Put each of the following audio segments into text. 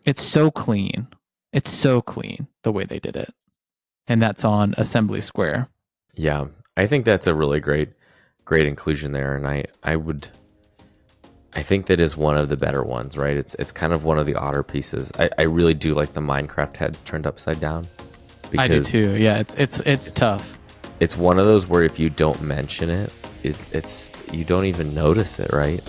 It's so clean. It's so clean the way they did it. And that's on Assembly Square. Yeah, I think that's a really great inclusion there, and I think that is one of the better ones, right? It's kind of one of the odder pieces. I really do like the Minecraft heads turned upside down I do because too. Yeah, it's tough. it's one of those where if you don't mention it, it's you don't even notice it, right?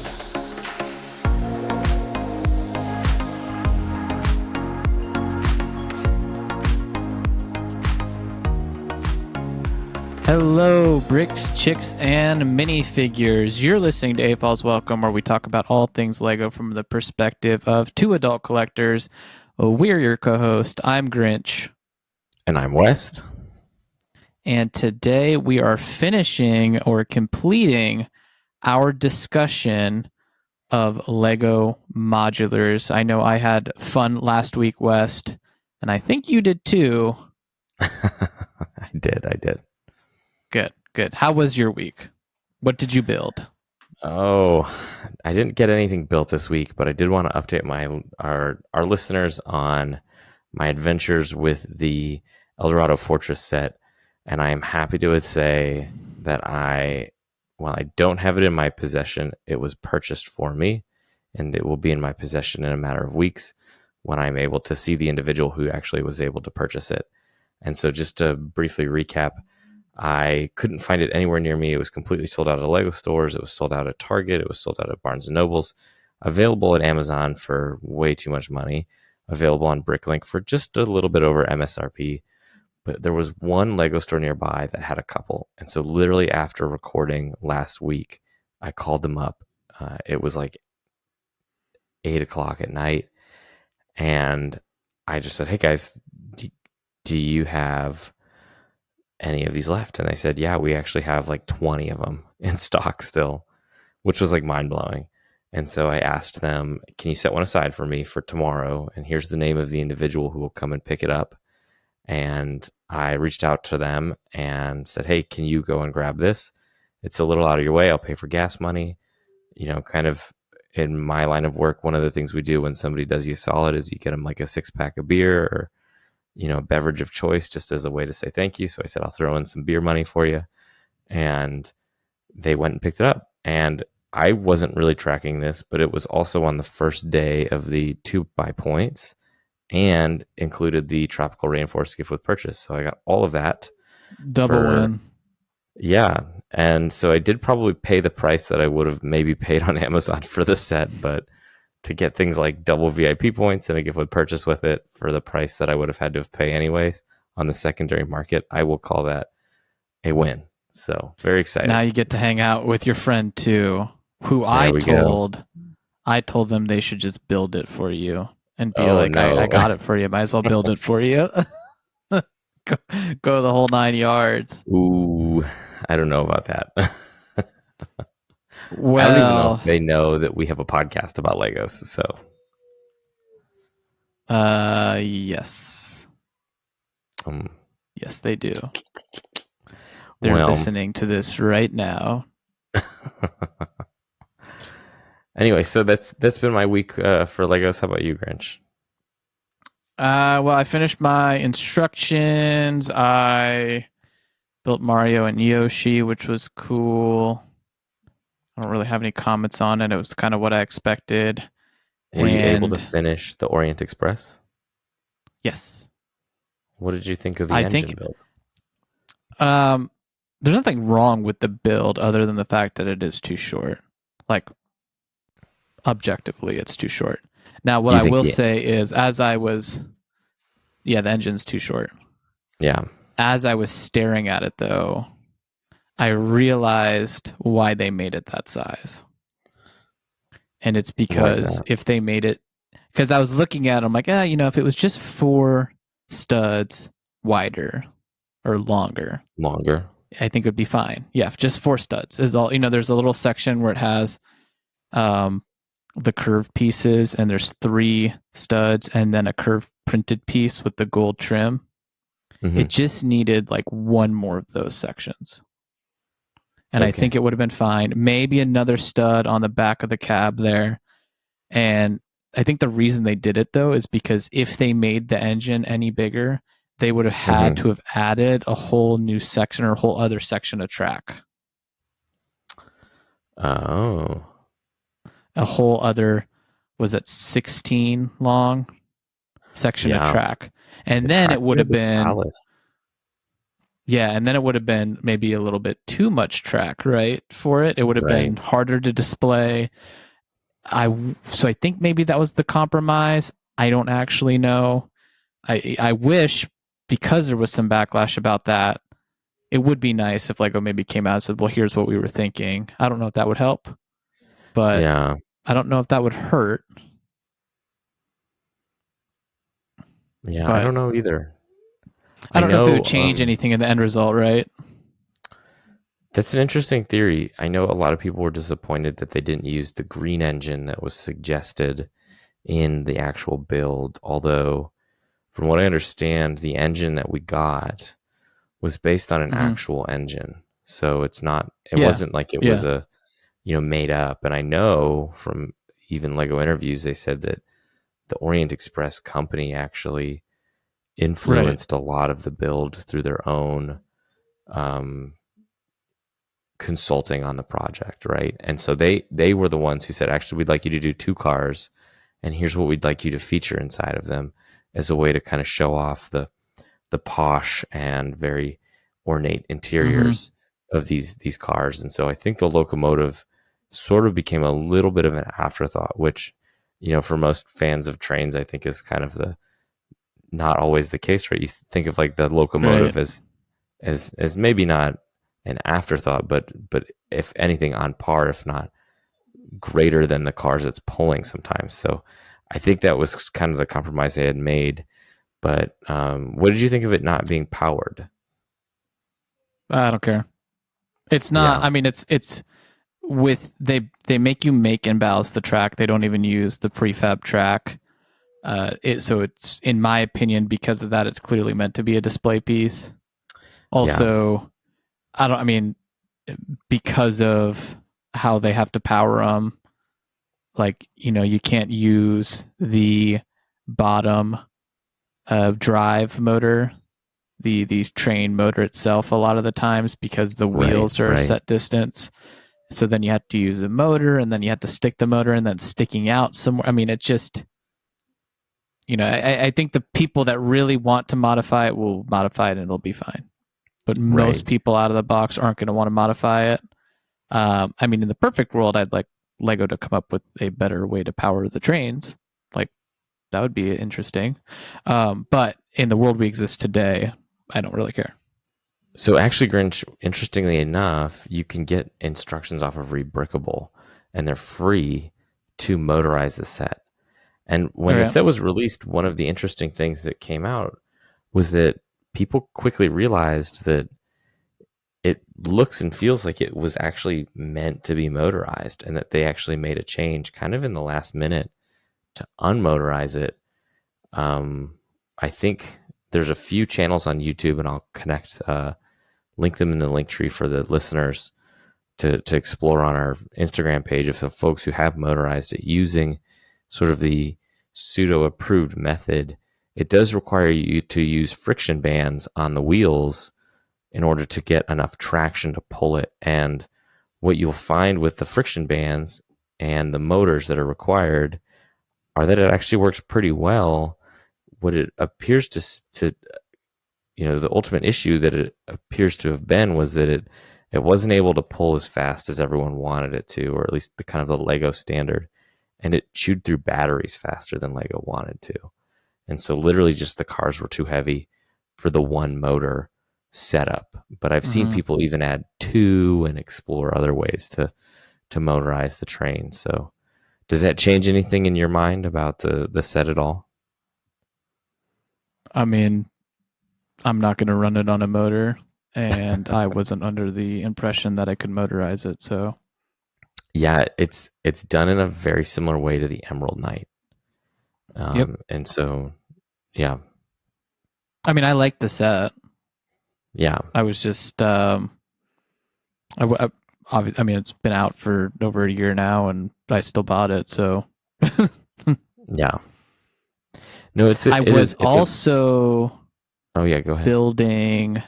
Hello, bricks, chicks, and minifigures. You're listening to AFOLs Welcome, where we talk about all things Lego from the perspective of two adult collectors. We're your co-host. I'm Grinch. And I'm West. And today we are finishing or completing our discussion of Lego Modulars. I know I had fun last week, West, and I think you did too. I did. Good. How was your week? What did you build? Oh, I didn't get anything built this week, but I did want to update our listeners on my adventures with the Eldorado Fortress set, and I am happy to say that while I don't have it in my possession, it was purchased for me, and it will be in my possession in a matter of weeks when I'm able to see the individual who actually was able to purchase it. And so just to briefly recap, I couldn't find it anywhere near me. It was completely sold out of Lego stores. It was sold out at Target. It was sold out at Barnes & Nobles. Available at Amazon for way too much money. Available on Bricklink for just a little bit over MSRP. But there was one Lego store nearby that had a couple. And so literally after recording last week, I called them up. It was like 8 o'clock at night. And I just said, hey guys, do you have any of these left? And they said, yeah, we actually have like 20 of them in stock still, which was like mind-blowing. And so I asked them, can you set one aside for me for tomorrow? And here's the name of the individual who will come and pick it up. And I reached out to them and said, hey, can you go and grab this? It's a little out of your way. I'll pay for gas money. You know, kind of in my line of work, one of the things we do when somebody does you a solid is you get them like a 6-pack of beer or, you know, beverage of choice just as a way to say thank you. So I said, I'll throw in some beer money for you. And they went and picked it up. And I wasn't really tracking this, but it was also on the first day of the 2x points and included the tropical rainforest gift with purchase. So I got all of that. Double win. Yeah. And so I did probably pay the price that I would have maybe paid on Amazon for the set, but to get things like double VIP points and a gift with purchase with it for the price that I would have had to pay anyways on the secondary market, I will call that a win. So very excited. Now you get to hang out with your friend too, who I told them they should just build it for you and be I got it for you. Might as well build it for you. Go the whole 9 yards. Ooh, I don't know about that. Well, I don't even know if they know that we have a podcast about Legos. So, yes. Yes, they do. They're listening to this right now. Anyway, so that's been my week for Legos. How about you, Grinch? Well, I finished my instructions. I built Mario and Yoshi, which was cool. I don't really have any comments on it. It was kind of what I expected. Were you able to finish the Orient Express? Yes. What did you think of the engine build? There's nothing wrong with the build other than the fact that it is too short. Like, objectively, it's too short. Now, what I will say is, the engine's too short. Yeah. As I was staring at it, though, I realized why they made it that size. And it's because if they made it, because I was looking at it, I'm like, if it was just 4 studs wider or longer, I think it would be fine. Yeah, just 4 studs is all. There's a little section where it has the curved pieces, and there's 3 studs and then a curved printed piece with the gold trim. Mm-hmm. It just needed like 1 more of those sections. And I think it would have been fine. Maybe another stud on the back of the cab there. And I think the reason they did it though is because if they made the engine any bigger, they would have had to have added a whole new section or a whole other section of track. Oh. A whole other, was it 16 long section of track. And then it would have been, and then it would have been maybe a little bit too much track, right? For it, it would have been harder to display. So I think maybe that was the compromise. I don't actually know. I wish, because there was some backlash about that, it would be nice if Lego maybe came out and said, well, here's what we were thinking. I don't know if that would help, but I don't know if that would hurt. Yeah, I don't know either. I don't know if it would change anything in the end result, right? That's an interesting theory. I know a lot of people were disappointed that they didn't use the green engine that was suggested in the actual build, although from what I understand, the engine that we got was based on an actual engine. So it wasn't like it was a, made up. And I know from even Lego interviews, they said that the Orient Express company actually influenced a lot of the build through their own consulting on the project, right? And so they were the ones who said, actually, we'd like you to do 2 cars, and here's what we'd like you to feature inside of them as a way to kind of show off the posh and very ornate interiors of these cars. And so I think the locomotive sort of became a little bit of an afterthought, which, for most fans of trains, I think is kind of not always the case, right? You think of like the locomotive as maybe not an afterthought, but if anything on par, if not greater than the cars it's pulling sometimes. So I think that was kind of the compromise they had made. But what did you think of it not being powered? I don't care. It's not. I mean, it's with they make you make and ballast the track. They don't even use the prefab track. So it's, in my opinion, because of that, it's clearly meant to be a display piece. Also, because of how they have to power them, like, you can't use the bottom drive motor, the train motor itself a lot of the times, because the wheels are a set distance. So then you have to use a motor, and then you have to stick the motor, and then sticking out somewhere. I mean, it just, I think the people that really want to modify it will modify it and it'll be fine. But most people out of the box aren't going to want to modify it. I mean, in the perfect world, I'd like Lego to come up with a better way to power the trains. Like, that would be interesting. But in the world we exist today, I don't really care. So actually, Grinch, interestingly enough, you can get instructions off of Rebrickable, and they're free to motorize the set. And when the set was released, one of the interesting things that came out was that people quickly realized that it looks and feels like it was actually meant to be motorized, and that they actually made a change kind of in the last minute to unmotorize it. I think there's a few channels on YouTube, and I'll link them in the link tree for the listeners to explore on our Instagram page of some folks who have motorized it using sort of the pseudo approved method. It does require you to use friction bands on the wheels in order to get enough traction to pull it. And what you'll find with the friction bands and the motors that are required are that it actually works pretty well. What it appears to the ultimate issue that it appears to have been was that it wasn't able to pull as fast as everyone wanted it to, or at least the kind of the Lego standard. And it chewed through batteries faster than Lego wanted to. And so literally just the cars were too heavy for the one motor setup. But I've seen people even add 2 and explore other ways to motorize the train. So does that change anything in your mind about the set at all? I mean, I'm not going to run it on a motor, and I wasn't under the impression that I could motorize it. So yeah, it's done in a very similar way to the Emerald Knight. And so, yeah. I mean, I like the set. Yeah. I was just, I mean, it's been out for over a year now, and I still bought it. So Yeah. No, I it was is it's a also oh yeah, go ahead. building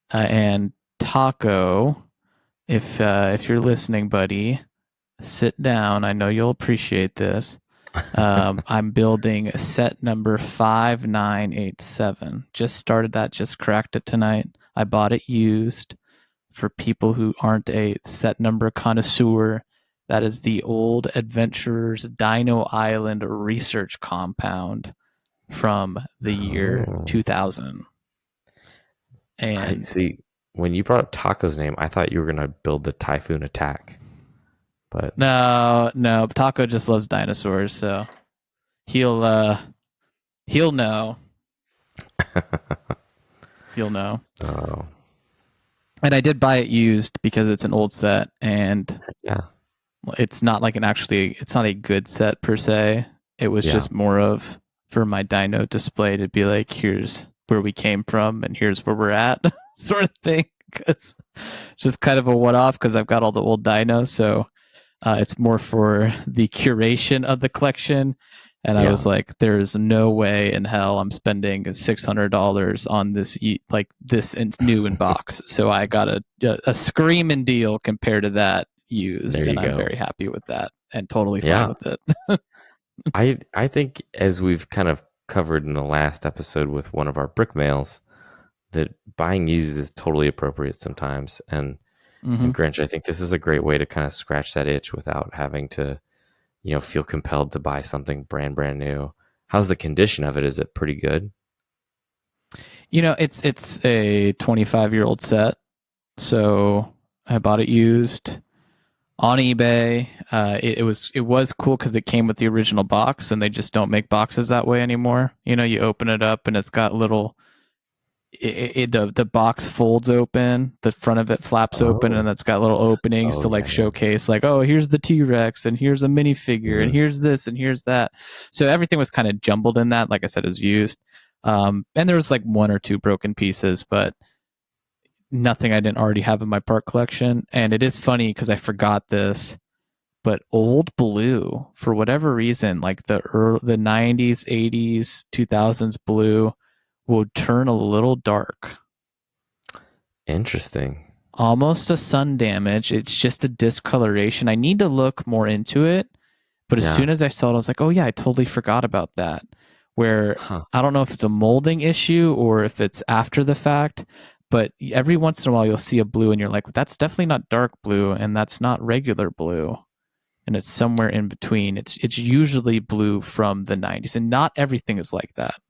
and Taco. If you're listening, buddy, sit down. I know you'll appreciate this. I'm building set number 5987. Just started that, just cracked it tonight. I bought it used for people who aren't a set number connoisseur. That is the old Adventurers Dino Island research compound from the year Oh. 2000. I And see. When you brought up Taco's name, I thought you were gonna build the Typhoon Attack, but no, Taco just loves dinosaurs, so he'll he'll know. He'll know. oh And I did buy it used because it's an old set and yeah, it's not like it's not a good set per se. It was yeah, just more of for my dino display to be like, here's where we came from and here's where we're at sort of thing. Because it's just kind of a one off because I've got all the old dinos. So it's more for the curation of the collection. And I yeah. was like, there's no way in hell I'm spending $600 on this, like this new in box. So I got a screaming deal compared to that used. There you And I'm go. very happy with that and totally fine Yeah, with it. I think as we've kind of covered in the last episode with one of our brick mails, that buying used is totally appropriate sometimes. Mm-hmm. And Grinch, I think this is a great way to kind of scratch that itch without having to, feel compelled to buy something brand new. How's the condition of it? Is it pretty good? It's a 25-year-old set. So I bought it used on eBay. It was cool because it came with the original box, and they just don't make boxes that way anymore. You open it up and it's got little. The box folds open, the front of it flaps open, Oh, and it's got little openings oh to like yeah, yeah. showcase, like, oh, here's the T-Rex, and here's a minifigure, and Mhm. here's this, and here's that. So everything was kind of jumbled in that. Like I said, is used, and there was like one or two broken pieces, but nothing I didn't already have in my part collection. And it is funny because I forgot this, but old blue, for whatever reason, like the 90s, 80s, 2000s blue would turn a little dark, Interesting. almost a sun damage. It's just a discoloration. I need to look more into it. But as Yeah. soon as I saw it, I was like, oh, yeah, I totally forgot about that. Where Huh. I don't know if it's a molding issue or if it's after the fact, but every once in a while you'll see a blue and you're like, that's definitely not dark blue and that's not regular blue. And it's somewhere in between. It's usually blue from the 90s, and not everything is like that.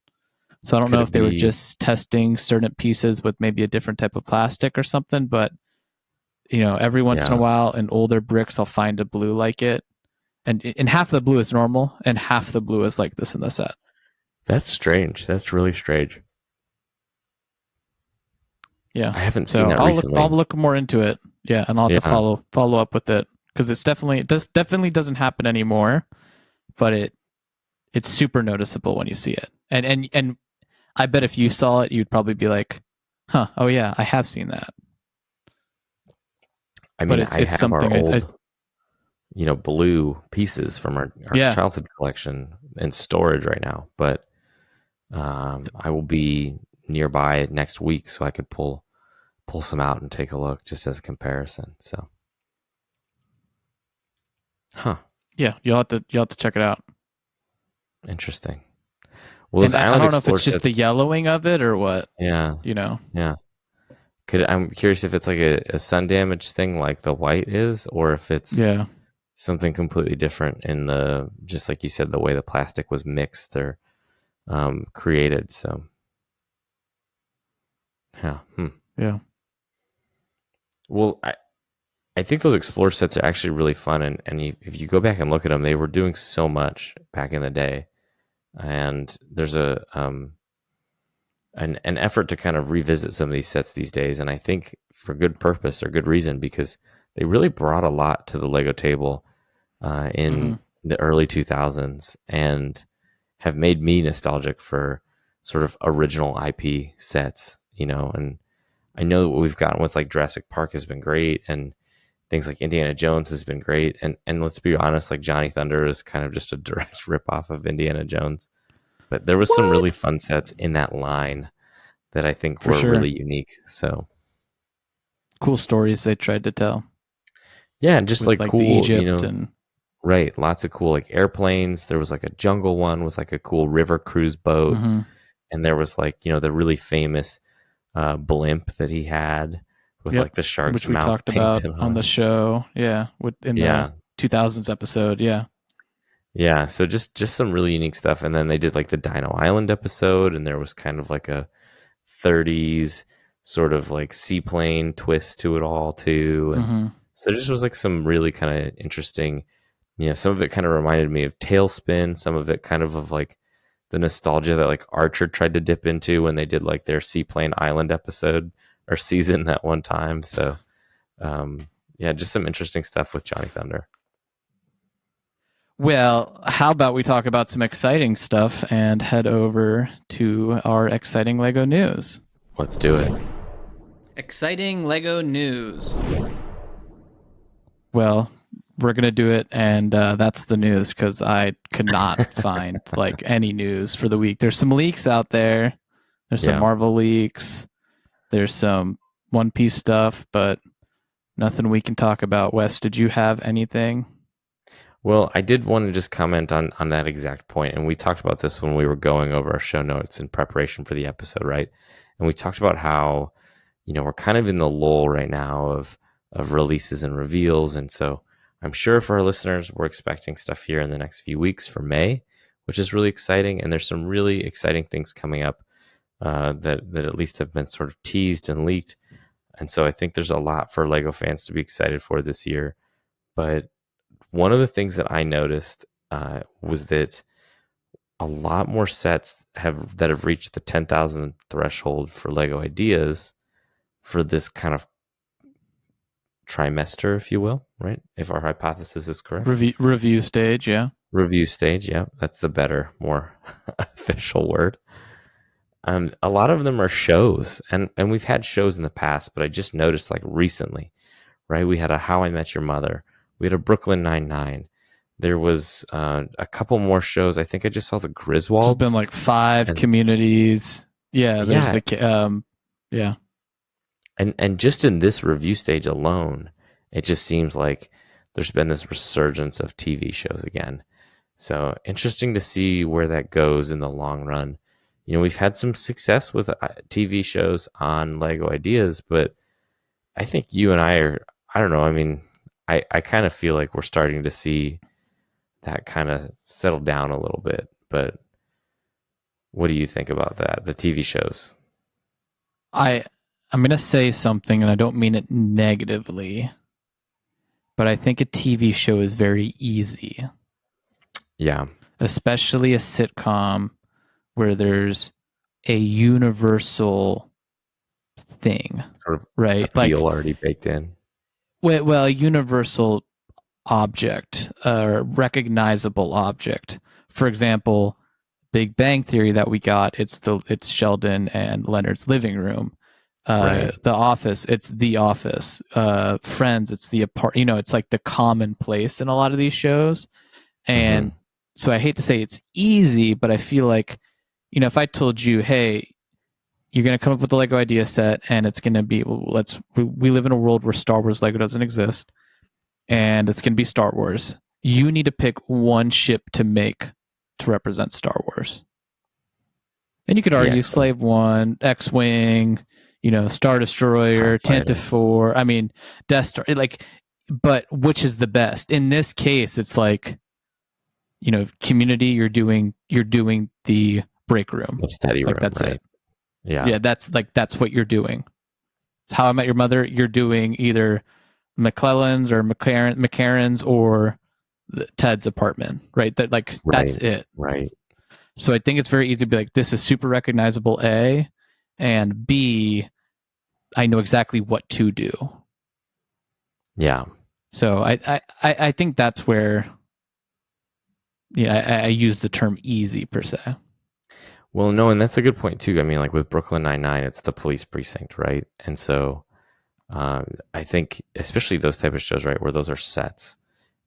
So I don't Could know it if they were be? just testing certain pieces with maybe a different type of plastic or something, but every once in a Yeah. while in older bricks I'll find a blue like it, and half the blue is normal and half the blue is like this in the set. That's strange. That's really strange. Yeah. I haven't seen So that I'll recently. look more into it. Yeah, and I'll have to Yeah. follow up with it because definitely doesn't happen anymore, but it's super noticeable when you see it. And I bet if you saw it, you'd probably be like, "Huh, oh yeah, I have seen that." I But mean, it's I it's have our something old, blue pieces from our yeah. childhood collection in storage right now, but I will be nearby next week so I could pull some out and take a look just as a comparison. So, huh, Yeah, you'll have to check it out. interesting. Well, those And I Island don't know if Explorer it's just the sets, yellowing of it or what, yeah, you know. yeah. I'm curious if it's like a sun damage thing like the white is, or if it's Yeah. something completely different in the, just like you said, the way the plastic was mixed or created. So, yeah. Yeah. Well, I think those Explorer sets are actually really fun. And if you go back and look at them, they were doing so much back in the day. And there's an effort to kind of revisit some of these sets these days. And I think for good purpose or good reason, because they really brought a lot to the Lego table in Mhm. the early 2000s and have made me nostalgic for sort of original IP sets, and I know that what we've gotten with like Jurassic Park has been great, and things like Indiana Jones has been great, and let's be honest, like Johnny Thunder is kind of just a direct rip off of Indiana Jones. But there was some really What? fun sets in that line that I think For were sure. really unique. So Cool stories they tried to tell yeah, and just with like like the cool, Egypt and right? Lots of cool like airplanes. There was like a jungle one with like a cool river cruise boat, mm-hmm. and there was like the really famous blimp that he had with Yep, like the shark's which we mouth talked about painted on on the it. show. Yeah, with in the Yeah, 2000s episode. Yeah. yeah. So just some really unique stuff, and then they did like the Dino Island episode, and there was kind of like a 30s sort of like seaplane twist to it all too, and Mm-hmm. so there just was like some really kind of interesting. Some of it kind of reminded me of Tailspin. Some of it kind of like the nostalgia that like Archer tried to dip into when they did like their Seaplane Island episode or season that one time. So yeah, just some interesting stuff with Johnny Thunder. Well, how about we talk about some exciting stuff and head over to our exciting Lego news? Let's do it. Exciting Lego news. Well, we're gonna do it, and that's the news because I could not find like any news for the week. There's some leaks out there. There's some Yeah. Marvel leaks. There's some One Piece stuff, but nothing we can talk about. Wes, did you have anything? Well, I did want to just comment on that exact point, and we talked about this when we were going over our show notes in preparation for the episode, right? And we talked about how we're kind of in the lull right now of releases and reveals, and so I'm sure for our listeners, we're expecting stuff here in the next few weeks for May, which is really exciting, and there's some really exciting things coming up that at least have been sort of teased and leaked, and so I think there's a lot for Lego fans to be excited for this year, but one of the things that I noticed was that a lot more sets have reached the 10,000 threshold for Lego ideas for this kind of trimester, if you will, right? If our hypothesis is correct. Review stage, yeah. Review stage, yeah, that's the better, more official word. A lot of them are shows, and we've had shows in the past, but I just noticed like recently, right? We had a How I Met Your Mother, we had a Brooklyn Nine-Nine. There was a couple more shows. I think I just saw the Griswolds. There's been like 5 communities. Yeah, there's yeah. And just in this review stage alone, it just seems like there's been this resurgence of TV shows again. So interesting to see where that goes in the long run. We've had some success with TV shows on Lego Ideas, but I think you and I don't know. I mean, I kind of feel like we're starting to see that kind of settle down a little bit. But what do you think about that? The TV shows? I'm going to say something, and I don't mean it negatively, but I think a TV show is very easy. Yeah. Especially a sitcom where there's a universal thing, Sort of right? appeal Like already baked in. well, a universal object, a recognizable object. For example, Big Bang Theory that we got, it's Sheldon and Leonard's living room. Right. The Office, it's the Office. Friends, it's the apart. It's like the commonplace in a lot of these shows. And so I hate to say it's easy, but I feel like, if I told you, hey, you're going to come up with the Lego idea set, and it's going to be, we live in a world where Star Wars Lego doesn't exist, and it's going to be Star Wars. You need to pick one ship to make to represent Star Wars. And you could argue Slave One, X-Wing, Star Destroyer, Tantive 4. I mean, Death Star. But which is the best? In this case, it's like, Community. You're doing the break room. The study room. That's right? it. Yeah. Yeah, that's what you're doing. It's How I Met Your Mother. You're doing either McClellan's or McCarran's or Ted's apartment, right? That's it. Right. So I think it's very easy to be like, this is super recognizable, A, and B, I know exactly what to do. Yeah. So I think that's where I use the term easy per se. Well, no, and that's a good point too. I mean, like with Brooklyn Nine-Nine, it's the police precinct, right? And so I think especially those type of shows, right, where those are sets,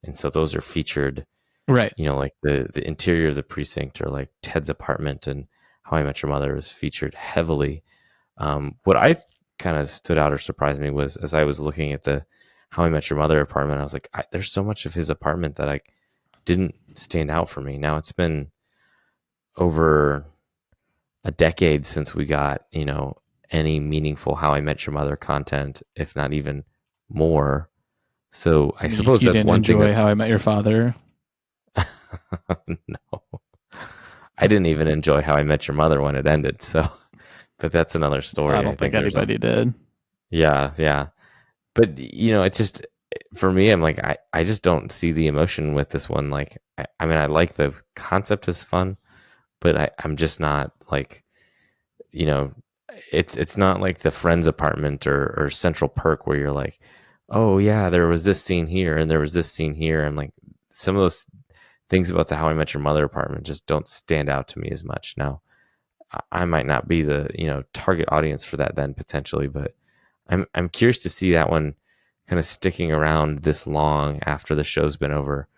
and so those are featured, Right. like the interior of the precinct, or like Ted's apartment and How I Met Your Mother is featured heavily. What I kind of stood out or surprised me was, as I was looking at the How I Met Your Mother apartment, I was like, there's so much of his apartment that I didn't stand out for me. Now it's been over a decade since we got, any meaningful How I Met Your Mother content, if not even more. So I suppose You that's didn't one thing enjoy that's How I Met Your Father? no. I didn't even enjoy How I Met Your Mother when it ended. So, but that's another I story. I don't think think there's a anybody did. yeah, yeah. But it's just for me. I'm like I just don't see the emotion with this one. Like I mean, I like the concept is fun, but I'm just not like you know it's not like the Friends apartment or Central Perk where you're like, oh yeah, there was this scene here and there was this scene here, and like some of those things about the How I Met Your Mother apartment just don't stand out to me as much. Now I might not be the target audience for that then potentially, but I'm curious to see that one kind of sticking around this long after the show's been over.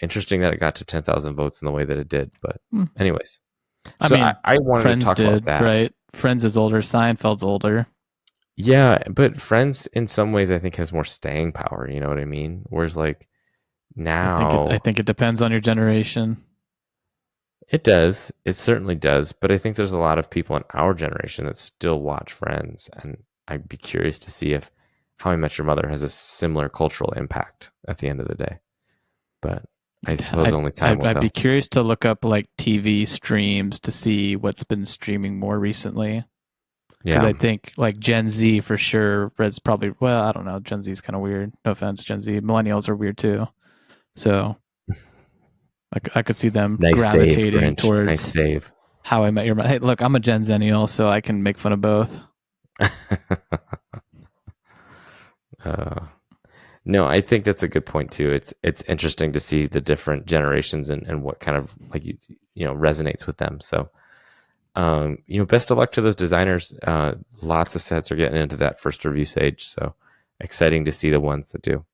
Interesting that it got to 10,000 votes in the way that it did, but anyways. I So mean, I wanted to Friends talk about did, that. right? Friends is older. Seinfeld's older. Yeah, but Friends in some ways I think has more staying power, you know what I mean? Whereas like I now think it depends on your generation. it does. It certainly does. But I think there's a lot of people in our generation that still watch Friends. And I'd be curious to see if How I Met Your Mother has a similar cultural impact at the end of the day. But I suppose only time will I'd be tell. curious to look up like TV streams to see what's been streaming more recently. Because Yeah. I think like Gen Z for sure is probably, well, I don't know. Gen Z is kind of weird. No offense, Gen Z. Millennials are weird too. So I could see them Nice save, gravitating Grinch. Nice towards save. How I Met Your Mother. Hey, look, I'm a Gen Zennial, so I can make fun of both. uh, no, I think that's a good point too. It's interesting to see the different generations and what kind of like resonates with them. So best of luck to those designers. Lots of sets are getting into that first review stage, so exciting to see the ones that do.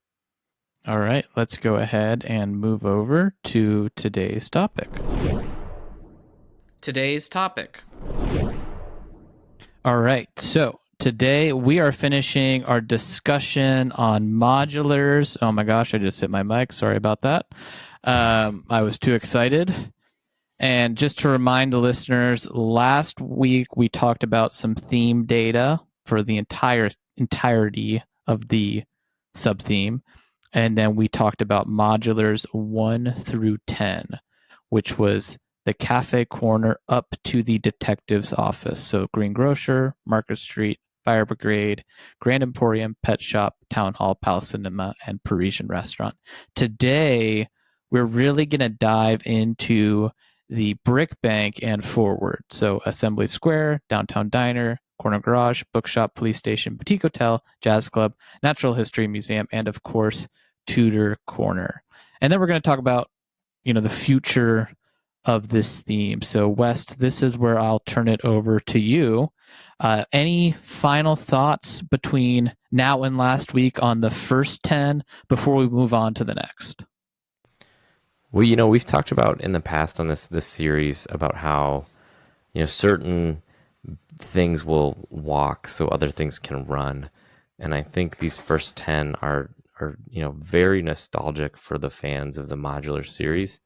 All right, let's go ahead and move over to today's topic. Today's topic. All right, so today we are finishing our discussion on modulars. Oh my gosh, I just hit my mic. Sorry about that. I was too excited. And just to remind the listeners, last week we talked about some theme data for the entirety of the subtheme. And then we talked about modulars 1 through 10, which was the cafe corner up to the detective's office. So Green Grocer, Market Street, Fire Brigade, Grand Emporium, Pet Shop, Town Hall, Palace Cinema, and Parisian Restaurant. Today, we're really going to dive into the Brick Bank and forward. So Assembly Square, Downtown Diner, Corner Garage, Bookshop, Police Station, Boutique Hotel, Jazz Club, Natural History Museum, and of course, Tudor Corner. And then we're going to talk about, the future of this theme. So West, this is where I'll turn it over to you. Any final thoughts between now and last week on the first 10 before we move on to the next? Well, we've talked about in the past on this series about how certain things will walk so other things can run, and I think these first 10 are very nostalgic for the fans of the modular series.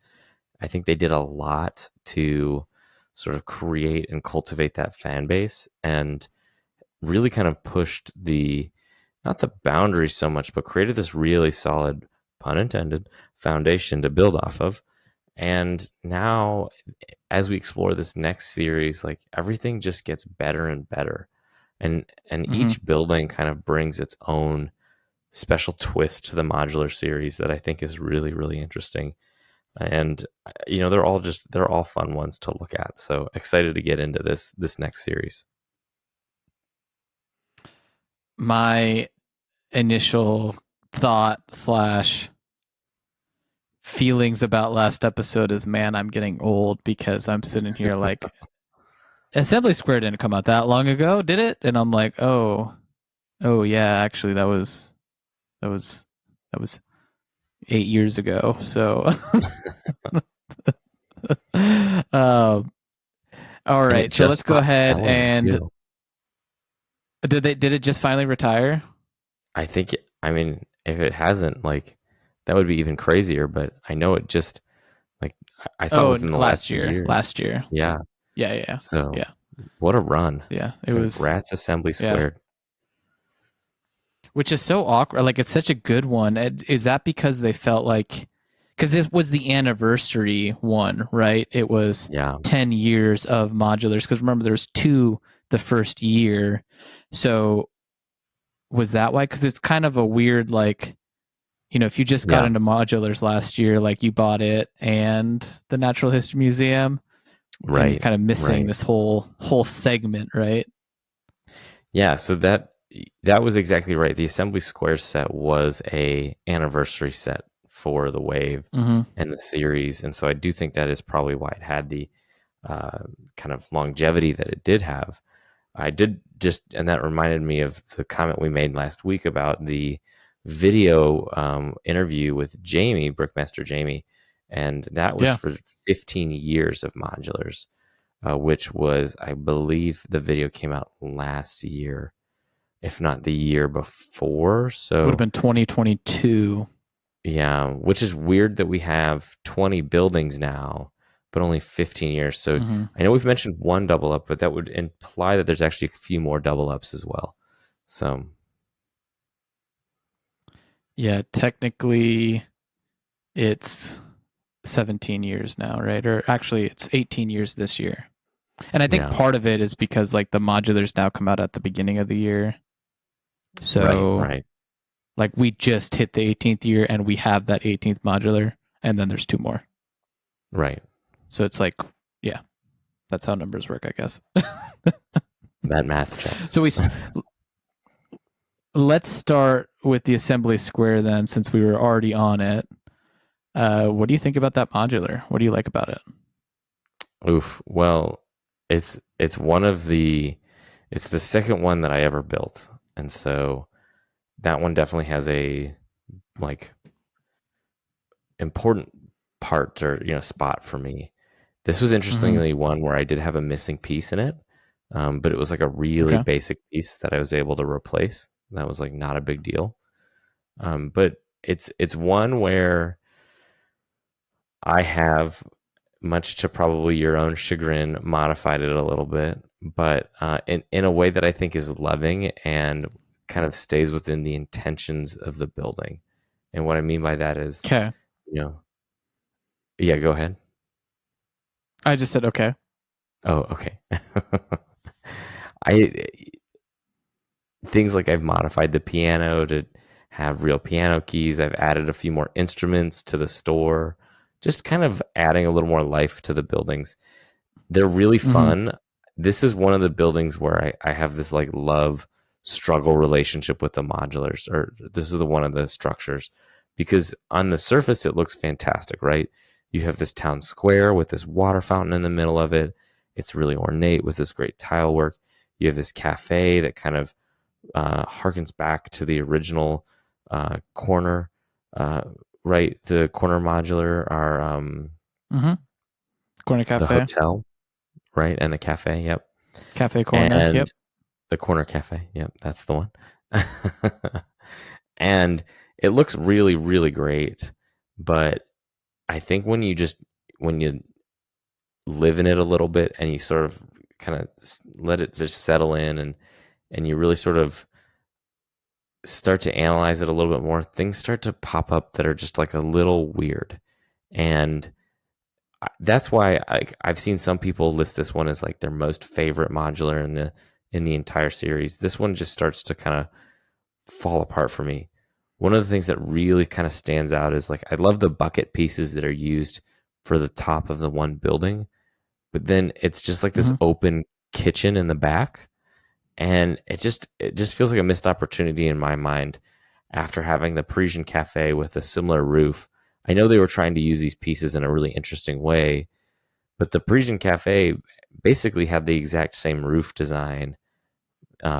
I think they did a lot to sort of create and cultivate that fan base, and really kind of pushed not the boundaries so much, but created this really solid, pun intended, foundation to build off of. And now, as we explore this next series, like everything just gets better and better, and each building kind of brings its own special twist to the modular series that I think is really, really interesting. And they're all fun ones to look at. So excited to get into this next series. My initial thought slash feelings about last episode is, man, I'm getting old, because I'm sitting here like, Assembly Square didn't come out that long ago, did it? And I'm like, oh, Oh yeah, actually that was that was 8 years ago. So um, all And it right, so just let's go stopped ahead selling and too. did it just finally retire? I think, I mean, if it hasn't, like, that would be even crazier. But I know it just, like, I thought Oh, within the last last year. year. Last year. Yeah. Yeah, yeah, yeah. So Yeah. what a run. Yeah. It was Congrats, Assembly yeah. Squared. Which is so awkward. Like it's such a good one. Is that because they felt like because it was the anniversary one, right? It was Yeah. 10 years of modulars. Because remember, there's two the first year. So was that why? Because it's kind of a weird like if you just got Yeah. into modulars last year, like you bought it and the Natural History Museum, and you're Right. kind of missing Right. this whole segment, right? Yeah. So that was exactly right. The Assembly Square set was a anniversary set for the Wave Mm-hmm. and the series. And so I do think that is probably why it had the kind of longevity that it did have. I did just, and that reminded me of the comment we made last week about the video interview with Jamie, Brickmaster Jamie, and that was Yeah. for 15 years of modulars, which was, I believe, the video came out last year, if not the year before. Would have So, been 2022. yeah, which is weird that we have 20 buildings now, but only 15 years. So Mm-hmm. I know we've mentioned one double up, but that would imply that there's actually a few more double ups as well. So Yeah, technically it's 17 years now, right? Or actually it's 18 years this year. And I think yeah, part of it is because like the modulars now come out at the beginning of the year. right, So right, like we just hit the 18th year and we have that 18th modular and then there's two more. right. So it's like yeah, that's how numbers work, I guess. That math checks. So let's start with the assembly square then since we were already on it. What do you think about that modular? What do you like about it? Oof. Well, it's one of the it's the second one that I ever built, and so that one definitely has a like important part or spot for me. This was Mm-hmm. interestingly one where I did have a missing piece in it, but it was like a really Okay. basic piece that I was able to replace. That was like not a big deal. But it's one where I have, much to probably your own chagrin, modified it a little bit, but in a way that I think is loving and kind of stays within the intentions of the building. And what I mean by that is, Okay. you know, yeah, go ahead. I just said okay. Oh, okay. I things like I've modified the piano to have real piano keys. I've added a few more instruments to the store, just kind of adding a little more life to the buildings. They're really Mm-hmm. fun. This is one of the buildings where I have this like love struggle relationship with the modulars, or this is the one of the structures, because on the surface it looks fantastic, right? You have this town square with this water fountain in the middle of it. It's really ornate with this great tile work. You have this cafe that kind of harkens back to the original corner, uh, right? The corner modular are Mm-hmm. Corner the cafe. hotel, right? And the cafe, yep. Cafe corner. Yep. And the corner cafe, yep, that's the one. And it looks really, really great. But I think when you live in it a little bit and you sort of kind of let it just settle in, and you really sort of start to analyze it a little bit more, things start to pop up that are just like a little weird. And that's why I've seen some people list this one as like their most favorite modular in the entire series. This one just starts to kind of fall apart for me. One of the things that really kind of stands out is like I love the bucket pieces that are used for the top of the one building, but then it's just like this Mm-hmm. open kitchen in the back, and it just feels like a missed opportunity in my mind after having the Parisian cafe with a similar roof. I know they were trying to use these pieces in a really interesting way, but the Parisian cafe basically had the exact same roof design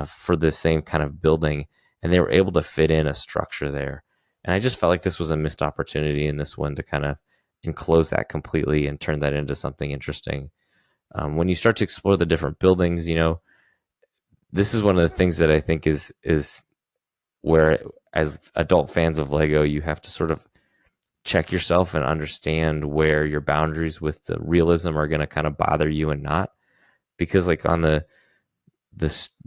for the same kind of building, and they were able to fit in a structure there. And I just felt like this was a missed opportunity in this one to kind of enclose that completely and turn that into something interesting. When you start to explore the different buildings, this is one of the things that I think is where, as adult fans of Lego, you have to sort of check yourself and understand where your boundaries with the realism are going to kind of bother you and not. Because like on the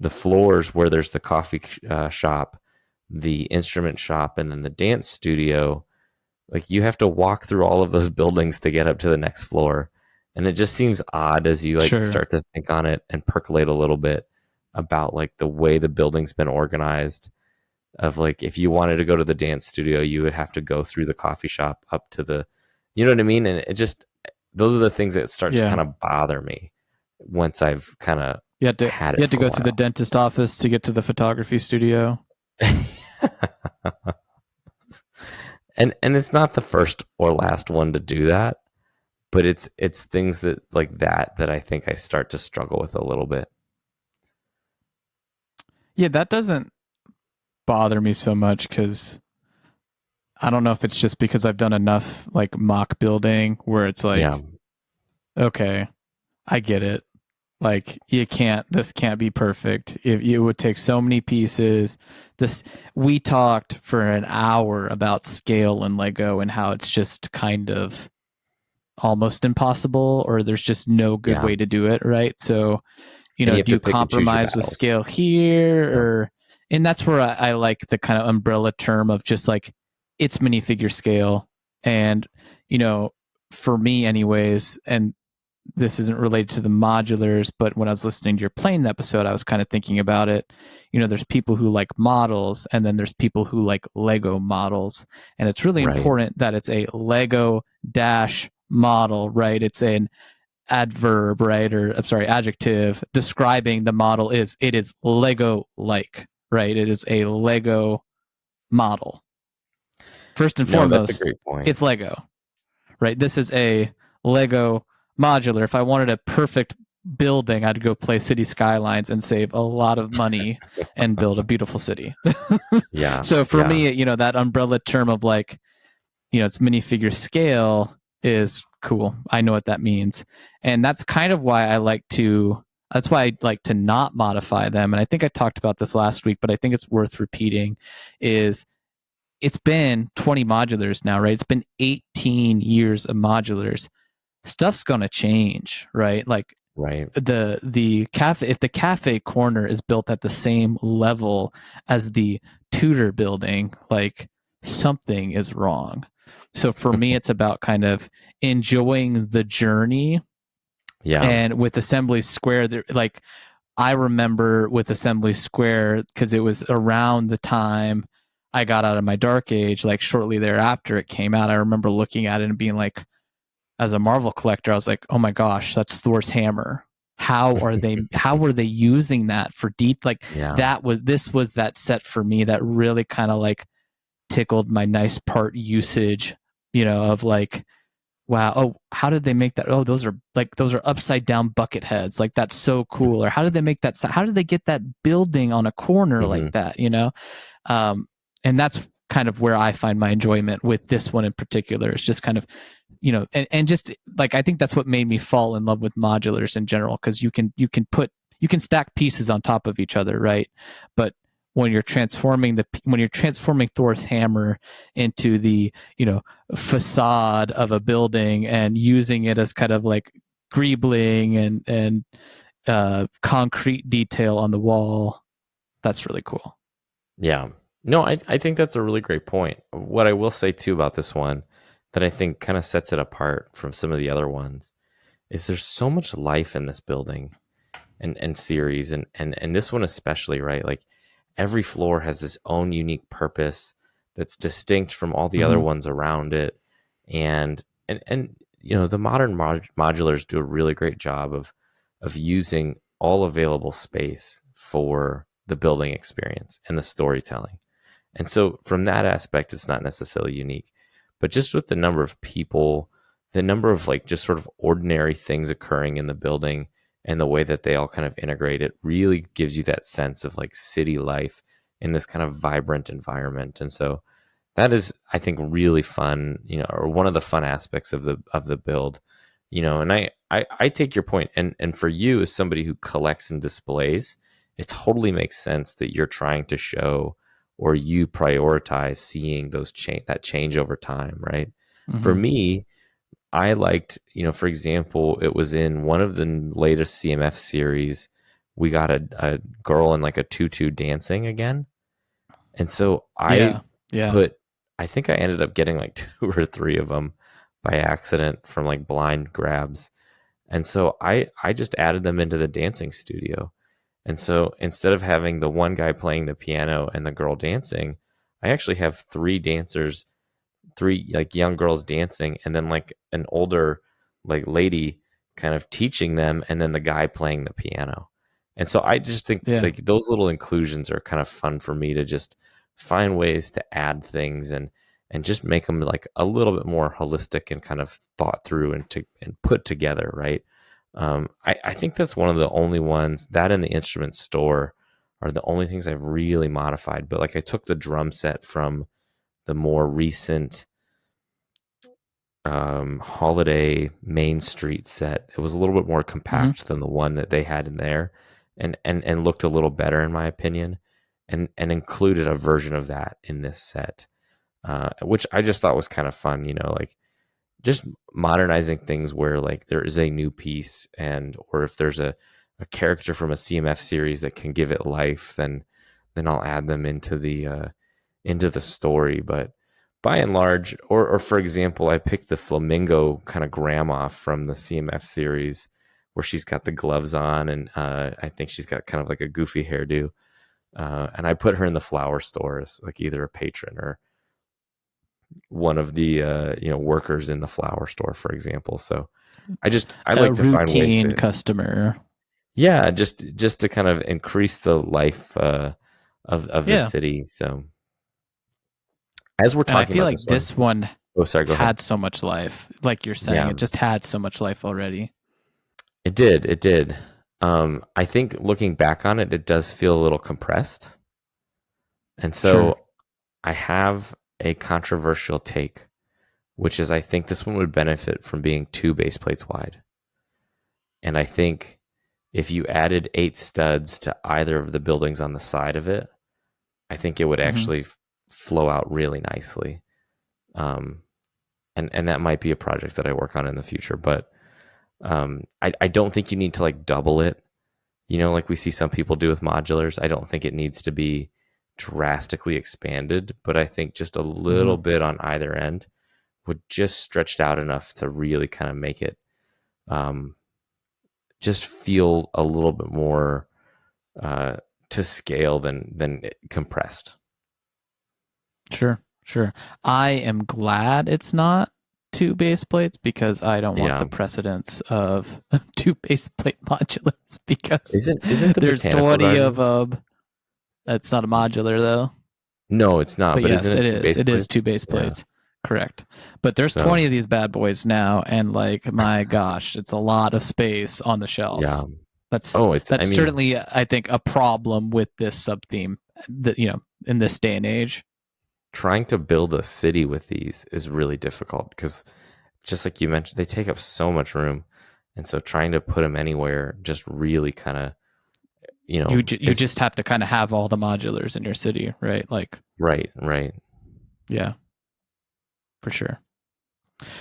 floors where there's the coffee shop, the instrument shop, and then the dance studio, like you have to walk through all of those buildings to get up to the next floor. And it just seems odd as you start to think on it and percolate a little bit about like the way the building's been organized. Of like, if you wanted to go to the dance studio, you would have to go through the coffee shop up to the, you know what I mean? And it just, those are the things that start to kind of bother me once I've kind of had it. You had to go through the dentist office to get to the photography studio. And it's not the first or last one to do that, but it's things that like that I think I start to struggle with a little bit. Yeah, that doesn't bother me so much because I don't know if it's just because I've done enough like mock building where it's like, okay, I get it. Like this can't be perfect. It would take so many pieces. We talked for an hour about scale in Lego and how it's just kind of almost impossible, or there's just no good way to do it, right? So, do you compromise with scale here, and that's where I like the kind of umbrella term of just like it's minifigure scale. And, for me anyways, and this isn't related to the modulars, but when I was listening to your plane episode, I was kind of thinking about it. There's people who like models, and then there's people who like Lego models. And it's really important that it's a Lego dash model, right? It's an adverb, right? Or I'm sorry, adjective describing the model it is Lego like, right? It is a Lego model. First and foremost, that's a great point. It's Lego, right? This is a Lego modular. If I wanted a perfect building, I'd go play City Skylines and save a lot of money and build a beautiful city. So for me, that umbrella term of like, it's minifigure scale is cool. I know what that means. And that's kind of why I like to not modify them. And I think I talked about this last week, but I think it's worth repeating is it's been 20 modulars now, right? It's been 18 years of modulars. Stuff's going to change, right? Like the cafe, if the cafe corner is built at the same level as the Tudor building, like something is wrong. So for me, it's about kind of enjoying the journey. And with Assembly Square, like I remember with Assembly Square, because it was around the time I got out of my dark age, like shortly thereafter it came out. I remember looking at it and being like, as a Marvel collector, I was like, oh my gosh, that's Thor's hammer. How are they using that for deep? Like this was that set for me that really kind of like tickled my nice part usage, of like, wow, oh, how did they make that? Oh, those are upside down bucket heads. Like that's so cool. Or how did they make that? How did they get that building on a corner like that? And that's kind of where I find my enjoyment with this one in particular. It's just kind of, and just like I think that's what made me fall in love with modulars in general, because you can stack pieces on top of each other, right? But when you're transforming Thor's hammer into the facade of a building and using it as kind of like greebling and concrete detail on the wall, that's really cool. Yeah. No, I think that's a really great point. What I will say too about this one that I think kind of sets it apart from some of the other ones is there's so much life in this building and series and this one especially, right? Like every floor has its own unique purpose that's distinct from all the other ones around it. And the modern modulars do a really great job of using all available space for the building experience and the storytelling. And so from that aspect, it's not necessarily unique, but just with the number of people, the number of like just sort of ordinary things occurring in the building and the way that they all kind of integrate, it really gives you that sense of like city life in this kind of vibrant environment. And so that is, I think, really fun, or one of the fun aspects of the build, and I take your point. And for you, as somebody who collects and displays, it totally makes sense that you're trying to show, or you prioritize seeing that change over time, right? For Mm-hmm. me, I liked, for example, it was in one of the latest CMF series, we got a girl in like a tutu dancing again. And so Yeah. Yeah. I think I ended up getting like 2 or 3 of them by accident from like blind grabs. And so I just added them into the dancing studio. And so instead of having the one guy playing the piano and the girl dancing, I actually have 3 dancers, 3 like young girls dancing, and then like an older like lady kind of teaching them, and then the guy playing the piano. And so I just think Yeah. like those little inclusions are kind of fun for me to just find ways to add things and just make them like a little bit more holistic and kind of thought through and put together, right? I think that's one of the only ones that in the instrument store are the only things I've really modified. But like I took the drum set from the more recent holiday Main Street set. It was a little bit more Mm-hmm. compact than the one that they had in there, and looked a little better in my opinion, and included a version of that in this set, which I just thought was kind of fun. Like just modernizing things where like there is a new piece, or if there's a character from a CMF series that can give it life, then I'll add them into the story. But by and large, or for example, I picked the flamingo kind of grandma from the CMF series where she's got the gloves on, and I think she's got kind of like a goofy hairdo. And I put her in the flower store as like either a patron or one of the workers in the flower store, for example. So I A like to find ways routine to, customer. yeah, just to kind of increase the life of the Yeah. city. So as we're And I talking feel about like this one, this one oh, sorry, go ahead. had so much life. Like you're saying, Yeah, it just had so much life already. it did. It did. I think looking back on it, it does feel a little compressed. And Sure. so I have a controversial take, which is I think this one would benefit from being 2 base plates wide. And I think if you added 8 studs to either of the buildings on the side of it, I think it would Mm-hmm. actually flow out really nicely. Um, and that might be a project that I work on in the future. But I don't think you need to like double it. Like we see some people do with modulars. I don't think it needs to be drastically expanded, but I think just a Mm-hmm. little bit on either end would just stretch out enough to really kind of make it um, just feel a little bit more uh, to scale than compressed. Sure. Sure. I am glad it's not 2 base plates because I don't want Yeah, the precedence of 2 base plate modulars because isn't the there's botanical 20 of garden? them. It's not a modular though. No, it's not. But But isn't yes, it it two is. base It is two plates? base Yeah. plates. Correct. But there's So 20 of these bad boys now, and like my gosh, it's a lot of space on the yeah. shelf. That's Oh, it's. I that's mean, certainly I think a problem with this sub theme that in this day and age. trying to build a city with these is really difficult because, just like you mentioned, they take up so much room, and so trying to put them anywhere just really kind of, You is just have to kind of have all the modulars in your city, right? Like right, right. yeah, for sure.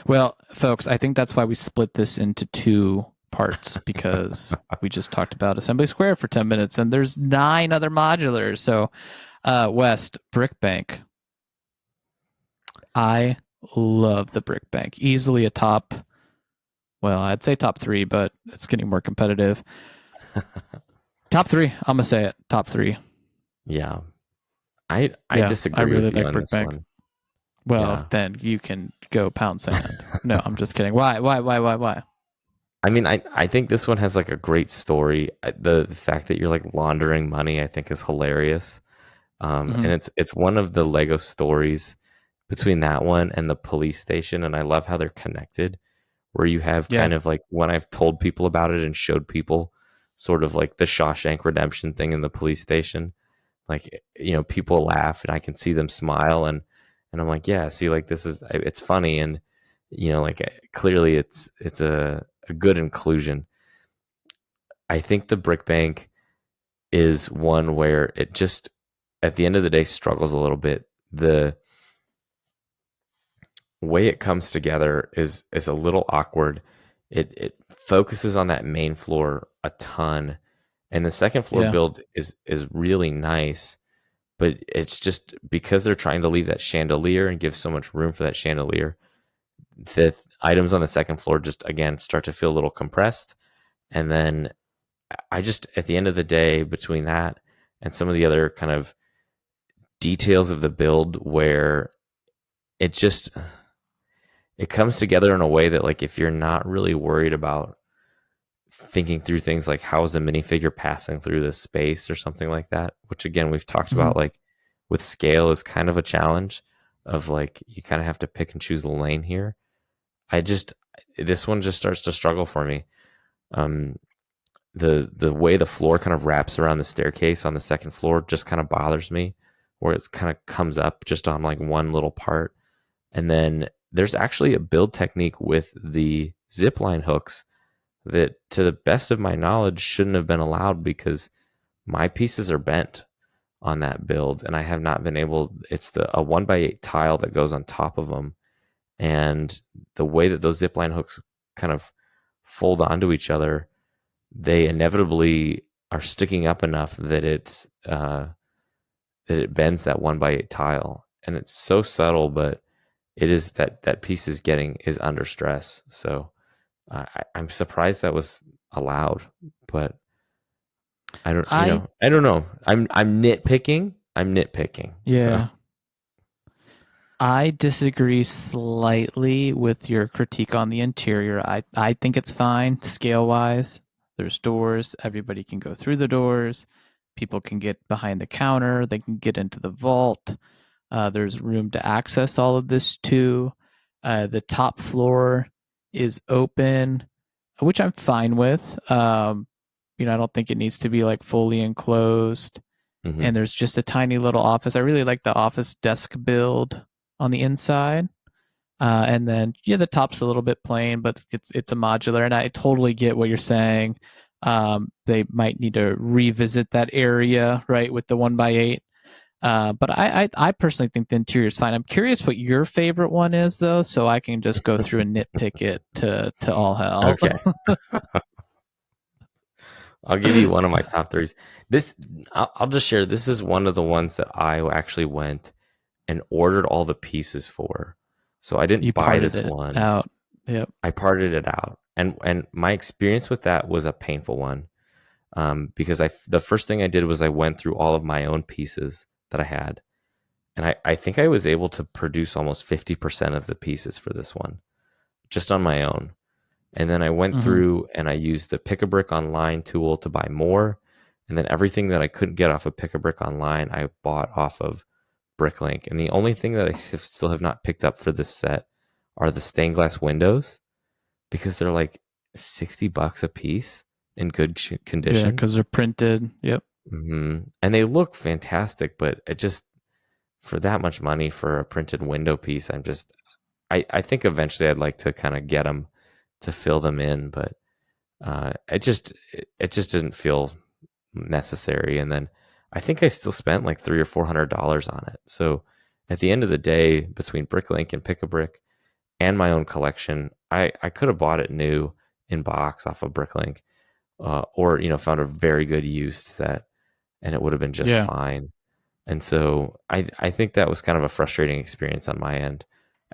Well, folks, I think that's why we split this into 2 parts because we just talked about Assembly Square for 10 minutes and there's 9 other modulars. So, West, Brick Bank. I love the Brick Bank. Easily a top, well, I'd say top 3, but it's getting more competitive. Top 3. I'm going to say it. Top 3. Yeah, I Yeah, I disagree really with you like on Brick this Bank. one. Well, Yeah, then you can go pound sand. No, I'm just kidding. Why? Why? I mean, I think this one has like a great story. The fact that you're like laundering money, I think, is hilarious. Mm-hmm. And it's one of the Lego stories between that one and the police station, and I love how they're connected. where you have Yeah. kind of like when I've told people about it and showed people sort of like the Shawshank Redemption thing in the police station, like, people laugh and I can see them smile, and I'm like, yeah, see, like, it's funny, and like, clearly it's a good inclusion. I think the brick bank is one where it just at the end of the day struggles a little bit. The way it comes together is a little awkward. It focuses on that main floor a ton, and the second floor Yeah. build is really nice, but it's just because they're trying to leave that chandelier and give so much room for that chandelier, the items on the second floor just again start to feel a little compressed. And then I just at the end of the day, between that and some of the other kind of details of the build where it just it comes together in a way that, like, if you're not really worried about thinking through things like how is a minifigure passing through this space or something like that, which again we've talked Hmm. about, like with scale is kind of a challenge of like you kind of have to pick and choose the lane here. I just This one just starts to struggle for me. Um, the way the floor kind of wraps around the staircase on the second floor just kind of bothers me, where it's kind of comes up just on like one little part, and then there's actually a build technique with the zip line hooks that, to the best of my knowledge, shouldn't have been allowed because my pieces are bent on that build, and I have not been able. It's a 1x8 tile that goes on top of them, and the way that those zip line hooks kind of fold onto each other, they inevitably are sticking up enough that it bends that 1x8 tile, and it's so subtle, but it is that piece is under stress. So I'm surprised that was allowed, but I I don't know. I'm nitpicking. I'm nitpicking. So yeah. I disagree slightly with your critique on the interior. I think it's fine scale wise. There's doors, everybody can go through the doors. People can get behind the counter, they can get into the vault. There's room to access all of this too. The top floor is open, which I'm fine with. I don't think it needs to be like fully enclosed. mhm. And there's just a tiny little office. I really like the office desk build on the inside. And then yeah, the top's a little bit plain, but it's a modular, and I totally get what you're saying. They might need to revisit that area, right, with the 1x8. But I personally think the interior is fine. I'm curious what your favorite one is, though, so I can just go through and nitpick it to all hell. Okay. I'll give you one of my top threes. This I'll just share. This is one of the ones that I actually went and ordered all the pieces for. So I You didn't buy parted this it one. out. Yep. I parted it out, and my experience with that was a painful one, because the first thing I did was I went through all of my own pieces that I had, and I think I was able to produce almost 50% of the pieces for this one just on my own. And then I went Hmm. through and I used the Pick a Brick Online tool to buy more. And then everything that I couldn't get off of Pick a Brick Online, I bought off of Bricklink. And the only thing that I still have not picked up for this set are the stained glass windows, because they're like $60 a piece in good Yeah, condition. because they're printed. Yep. And they look fantastic, but it just, for that much money for a printed window piece, I think eventually I'd like to kind of get them to fill them in, but it just didn't feel necessary. And then I think I still spent like $300 or $400 on it. So at the end of the day, between Bricklink and Pick a Brick and my own collection, I could have bought it new in box off of Bricklink, or found a very good used set, and it would have been just Yeah. fine. And so I think that was kind of a frustrating experience on my end.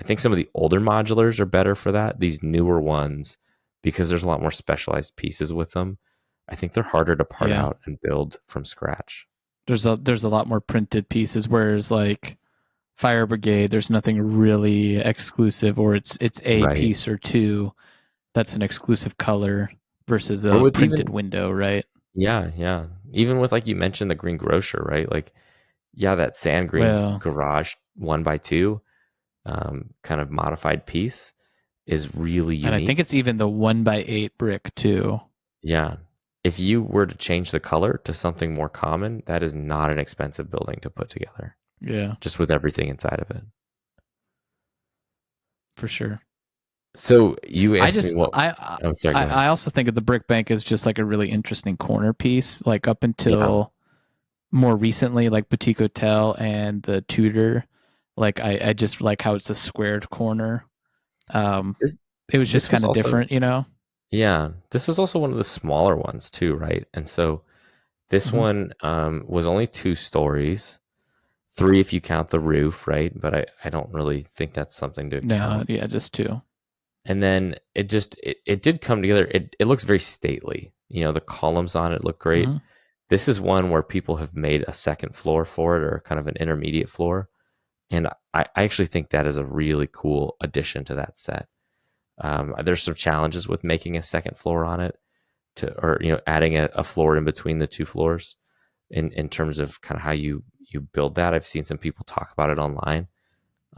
I think some of the older modulars are better for that. These newer ones, because there's a lot more specialized pieces with them, I think they're harder to part Yeah. out and build from scratch. There's a lot more printed pieces, whereas like Fire Brigade, there's nothing really exclusive, or it's a Right. piece or two that's an exclusive color versus Or a with printed even, window, right? yeah, yeah. Even with, like you mentioned, the Green Grocer, right? Like, yeah, that sand green Well, garage 1x2, kind of modified piece. is really And I think unique. it's even the 1x8 brick too. Yeah. If you were to change the color to something more common, that is not an expensive building to put together, Yeah, just with everything inside of it. for sure. So you I asked me just what. Oh, sorry. Go ahead. I also think of the brick bank as just like a really interesting corner piece. Like up Yeah. until more recently, like Boutique Hotel and the Tudor, like I just like how it's a squared corner. Um, This, it was just this was kind of also, different, you know. yeah, this was also one of the smaller ones too, right? And so this Hmm. one was only 2 stories, three if you count the roof, right? But I don't really think that's something to No, count. yeah, just two. And then it did come together. It looks very stately. You know, the columns on it look great. Hmm. This is one where people have made a second floor for it, or kind of an intermediate floor. And I actually think that is a really cool addition to that set. There's some challenges with making a second floor on it, or adding a floor in between the 2 floors, in terms of kind of how you build that. I've seen some people talk about it online.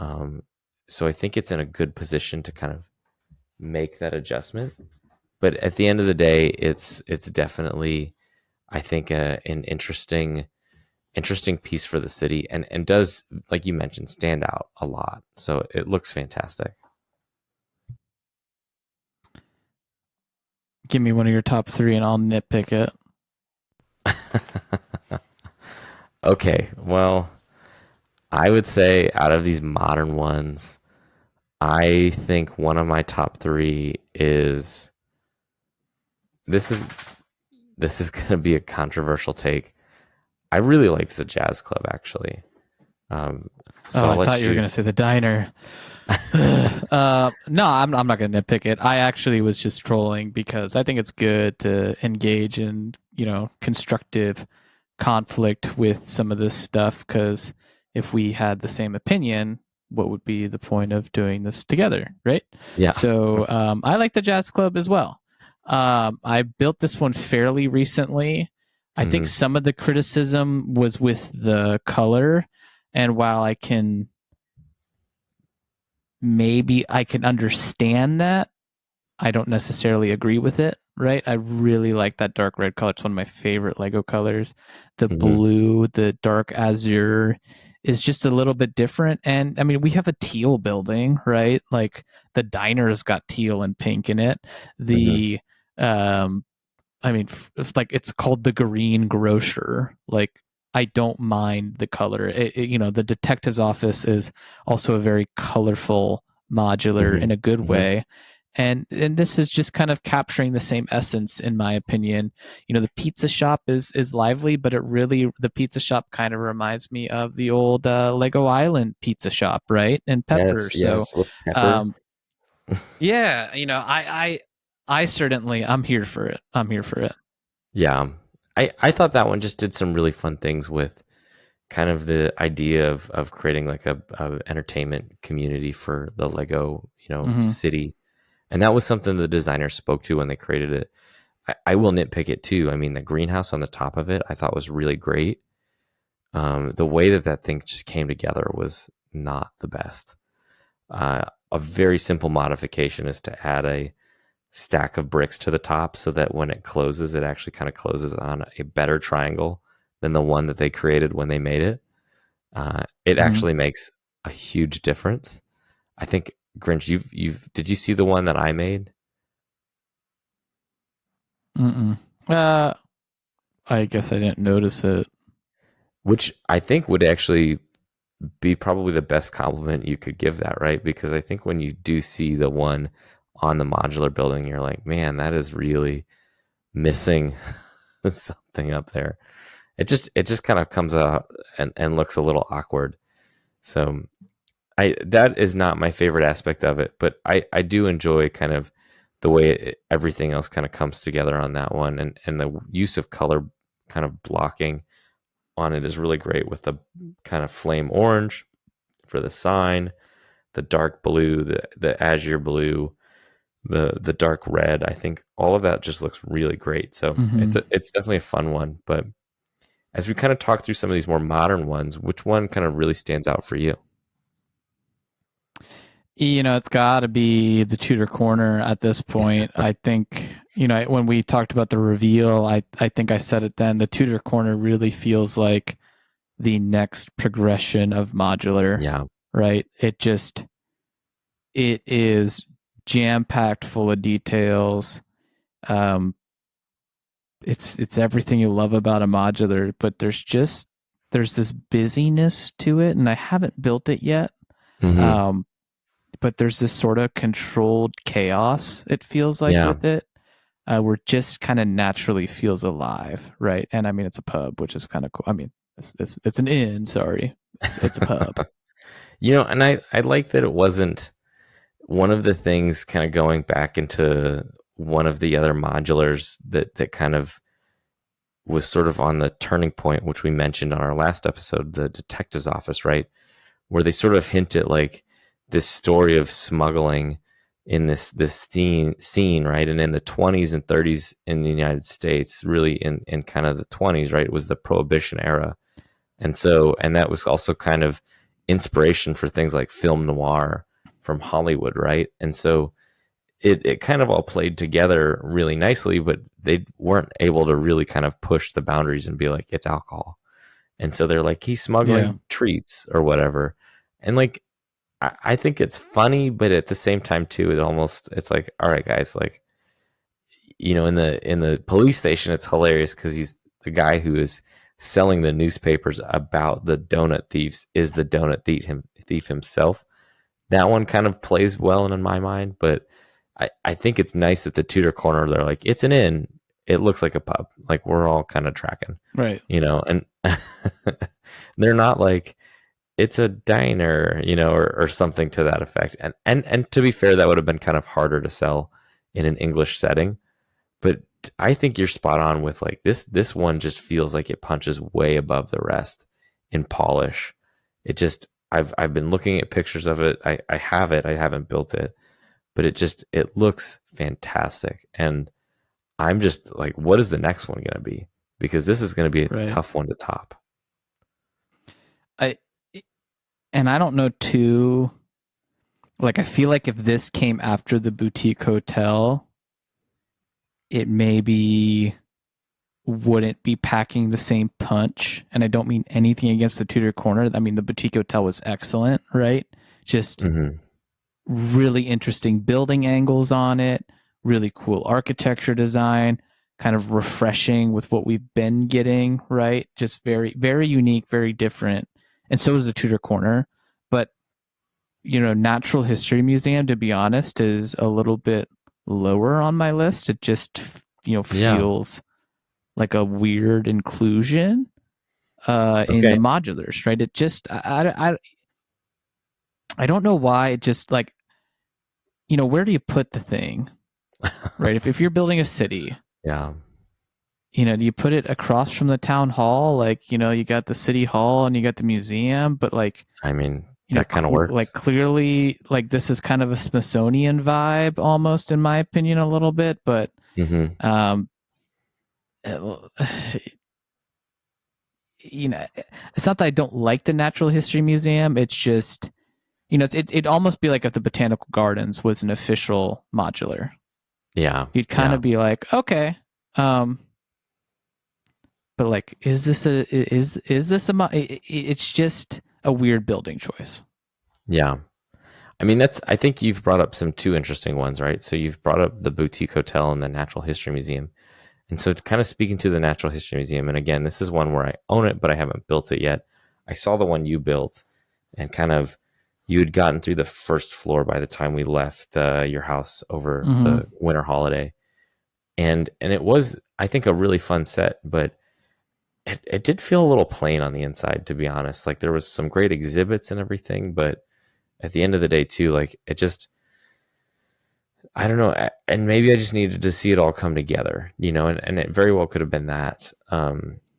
Um, so I think it's in a good position to kind of make that adjustment. But at the end of the day, it's definitely, I think, an interesting piece for the city, and does, like you mentioned, stand out a lot. So it looks fantastic. Give me one of your top three, and I'll nitpick it. Okay, well, I would say out of these modern ones, I think one of my top three is this is this is going to be a controversial take. I really liked the Jazz Club, actually. So Oh, I'll I thought let you were you. gonna say the diner. No, I'm not gonna nitpick it. I actually was just trolling because I think it's good to engage in, constructive conflict with some of this stuff. Because if we had the same opinion, what would be the point of doing this together, right? Yeah. So I like the Jazz Club as well. I built this one fairly recently. I think Hmm. some of the criticism was with the color, and while I can understand that. I don't necessarily agree with it, right? I really like that dark red color. It's one of my favorite Lego colors. The Hmm. blue, the dark azure is just a little bit different. And I mean, we have a teal building, right? Like the diner's got teal and pink in it. Hmm. The um I mean, like it's called the Green Grocer. Like I don't mind the color. The detective's office is also a very colorful modular Hmm. in a good Hmm. way. And this is just kind of capturing the same essence, in my opinion. The pizza shop is lively, but the pizza shop kind of reminds me of the old Lego Island pizza shop, right? And Pepper. Yes, So yes, with Pepper. um, yeah, I certainly, I'm here for it. I'm here for it. Yeah. I thought that one just did some really fun things with kind of the idea of creating like a entertainment community for the Lego, Hmm. city. And that was something the designers spoke to when they created it. I will nitpick it too. I mean, the greenhouse on the top of it, I thought was really great. The way that thing just came together was not the best. A very simple modification is to add a stack of bricks to the top so that when it closes, it actually kind of closes on a better triangle than the one that they created when they made it. It Hmm. actually makes a huge difference. I think, Grinch, did you see the one that I made? Mm-mm. Uh, I guess I didn't notice it. Which I think would actually be probably the best compliment you could give that, right? Because I think when you do see the one on the modular building, you're like, man, that is really missing something up there. It just kind of comes out and looks a little awkward. So that is not my favorite aspect of it, but I do enjoy kind of the way everything else kind of comes together on that one, and the use of color kind of blocking on it is really great, with the kind of flame orange for the sign, the dark blue, the azure blue, the dark red. I think all of that just looks really great. So Hmm. it's definitely a fun one. But as we kind of talk through some of these more modern ones, which one kind of really stands out for you? It's got to be the Tudor Corner at this point. I think, when we talked about the reveal, I think I said it then. The Tudor Corner really feels like the next progression of modular, Yeah. right? It is jam packed full of details. Um, it's everything you love about a modular, but there's this busyness to it, and I haven't built it yet. Hmm. Um, but there's this sort of controlled chaos, it feels like, Yeah. with it, where it just kind of naturally feels alive, right? And I mean, it's a pub, which is kind of cool. I mean, it's an inn, sorry. It's a pub. And I like that it wasn't one of the things kind of going back into one of the other modulars that kind of was sort of on the turning point, which we mentioned on our last episode, the detective's office, right? Where they sort of hint at like this story of smuggling in this scene, right? And in the 20s and 30s in the United States, really in kind of the 20s, right? It was the Prohibition era. And that was also kind of inspiration for things like film noir from Hollywood, right? And so it kind of all played together really nicely, but they weren't able to really kind of push the boundaries and be like, it's alcohol. And so they're like, he's Yeah, smuggling treats or whatever. And like, I think it's funny, but at the same time too, it's like, all right, guys, like, in the police station, it's hilarious because he's the guy who is selling the newspapers about the donut thieves is the donut thief himself. That one kind of plays well in my mind, but I think it's nice that the Tudor Corner, they're like, it's an inn. It looks like a pub. Like we're all kind of tracking, right. and they're not like it's a diner, or something to that effect. And to be fair, that would have been kind of harder to sell in an English setting. But I think you're spot on with like this one just feels like it punches way above the rest in polish. It just I've been looking at pictures of it. I have it. I haven't built it, but it looks fantastic. And I'm just like, what is the next one going to be? Because this is going to be a Right. tough one to top. I and I don't know too. Like, I feel like if this came after the boutique hotel, it maybe wouldn't be packing the same punch. And I don't mean anything against the Tudor Corner. I mean, the boutique hotel was excellent, right? Just Mm-hmm. really interesting building angles on it, really cool architecture design, kind of refreshing with what we've been getting, right? Just very, very unique, very different. And so is the Tudor Corner. But, Natural History Museum, to be honest, is a little bit lower on my list. It just, Yeah. feels like a weird inclusion in the Okay. modulars, right? It just, I don't know why. It just like, where do you put the thing, right? If you're building a city, Yeah. do you put it across from the town hall? Like, you got the city hall and you got the museum, but like, I mean, that kind of like works. clearly, like this is kind of a Smithsonian vibe almost, in my opinion, a little bit. But Mm-hmm. um, it's not that I don't like the Natural History Museum. It's just, it'd almost be like if the Botanical Gardens was an official modular. Yeah. You'd kind Yeah. of be like, okay, but like, is this it's just a weird building choice. Yeah. I mean, I think you've brought up two interesting ones, right? So you've brought up the boutique hotel and the Natural History Museum. And so kind of speaking to the Natural History Museum, and again, this is one where I own it, but I haven't built it yet. I saw the one you built and kind of you had gotten through the first floor by the time we left your house over Mm-hmm. the winter holiday. And it was, I think, a really fun set, but it did feel a little plain on the inside, to be honest. Like there was some great exhibits and everything, but at the end of the day too, like it just, I don't know, and maybe I just needed to see it all come together, and it very well could have been that.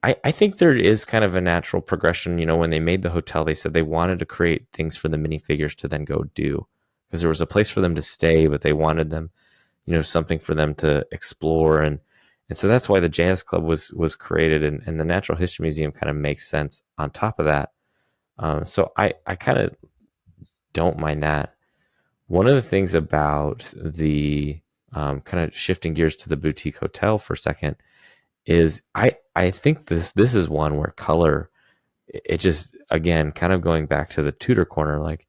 I think there is kind of a natural progression. When they made the hotel, they said they wanted to create things for the minifigures to then go do, because there was a place for them to stay, but they wanted them, something for them to explore, and so that's why the Jazz Club was created, and the Natural History Museum kind of makes sense on top of that. So I kind of don't mind that. one of the things about the kind of shifting gears to the boutique hotel for a second is I think this is one where color, it just, again, kind of going back to the Tudor corner, like,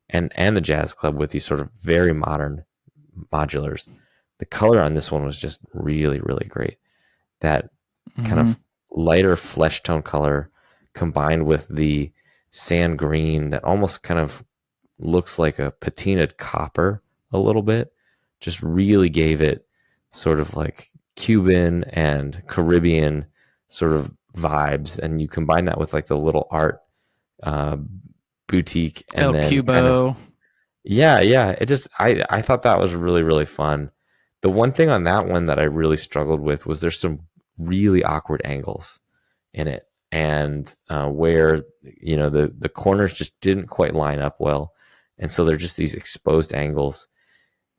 and the Jazz Club with these sort of very modern modulars. The color on this one was just really, really great. That kind Mm-hmm. of lighter flesh tone color combined with the sand green that almost kind of looks like a patinaed copper a little bit, just really gave it sort of like Cuban and Caribbean sort of vibes. And you combine that with like the little art uh, boutique, and El then kind of, Cubo. yeah. It just, I thought that was really, really fun. The one thing on that one that I really struggled with was there's some really awkward angles in it, and where the corners just didn't quite line up well, and so they're just these exposed angles.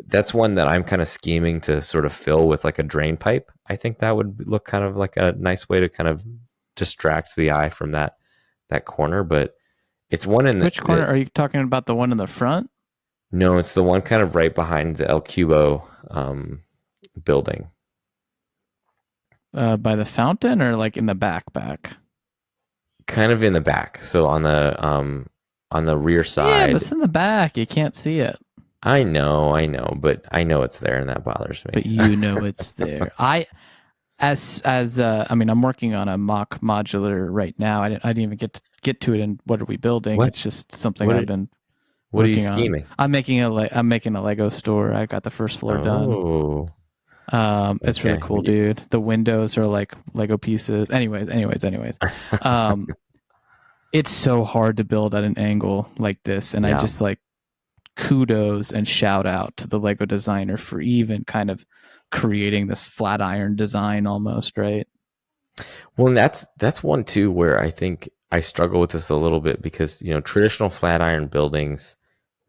That's one that I'm kind of scheming to sort of fill with like a drain pipe. I think that would look kind of like a nice way to kind of distract the eye from that corner. But it's one in Which corner are you talking about? The one in the front? no, it's the one kind of right behind the El Cubo building. By the fountain, or like in the back? Kind of in the back. So on the rear Yeah, but side. it's in the back. You can't see it. I know, but I know it's there, and that bothers me. But you know it's there. I mean, I'm working on a mock modular right now. I didn't even get to it. And what are we building? What? It's just something What I've been What are you working on. scheming? I'm making a Lego store. I got the first floor done. Oh, It's really okay. cool, dude. The windows are like Lego pieces. Anyways. Um, it's so hard to build at an angle like this, and I Yeah. just like kudos and shout out to the Lego designer for even kind of creating this flat iron design almost, right? Well, and that's one too where I think I struggle with this a little bit because traditional flat iron buildings,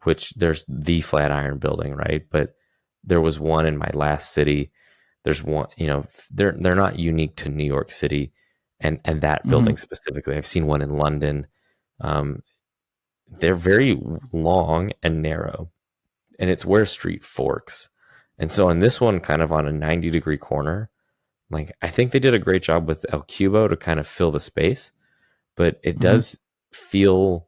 which there's the flat iron building, right? But there was one in my last city. There's one, they're not unique to New York City, and that Mm-hmm. building specifically. I've seen one in London. Um, they're very long and narrow, and it's where street forks. And so on this one, kind of on a 90-degree corner, like I think they did a great job with El Cubo to kind of fill the space, but it Mm-hmm. does feel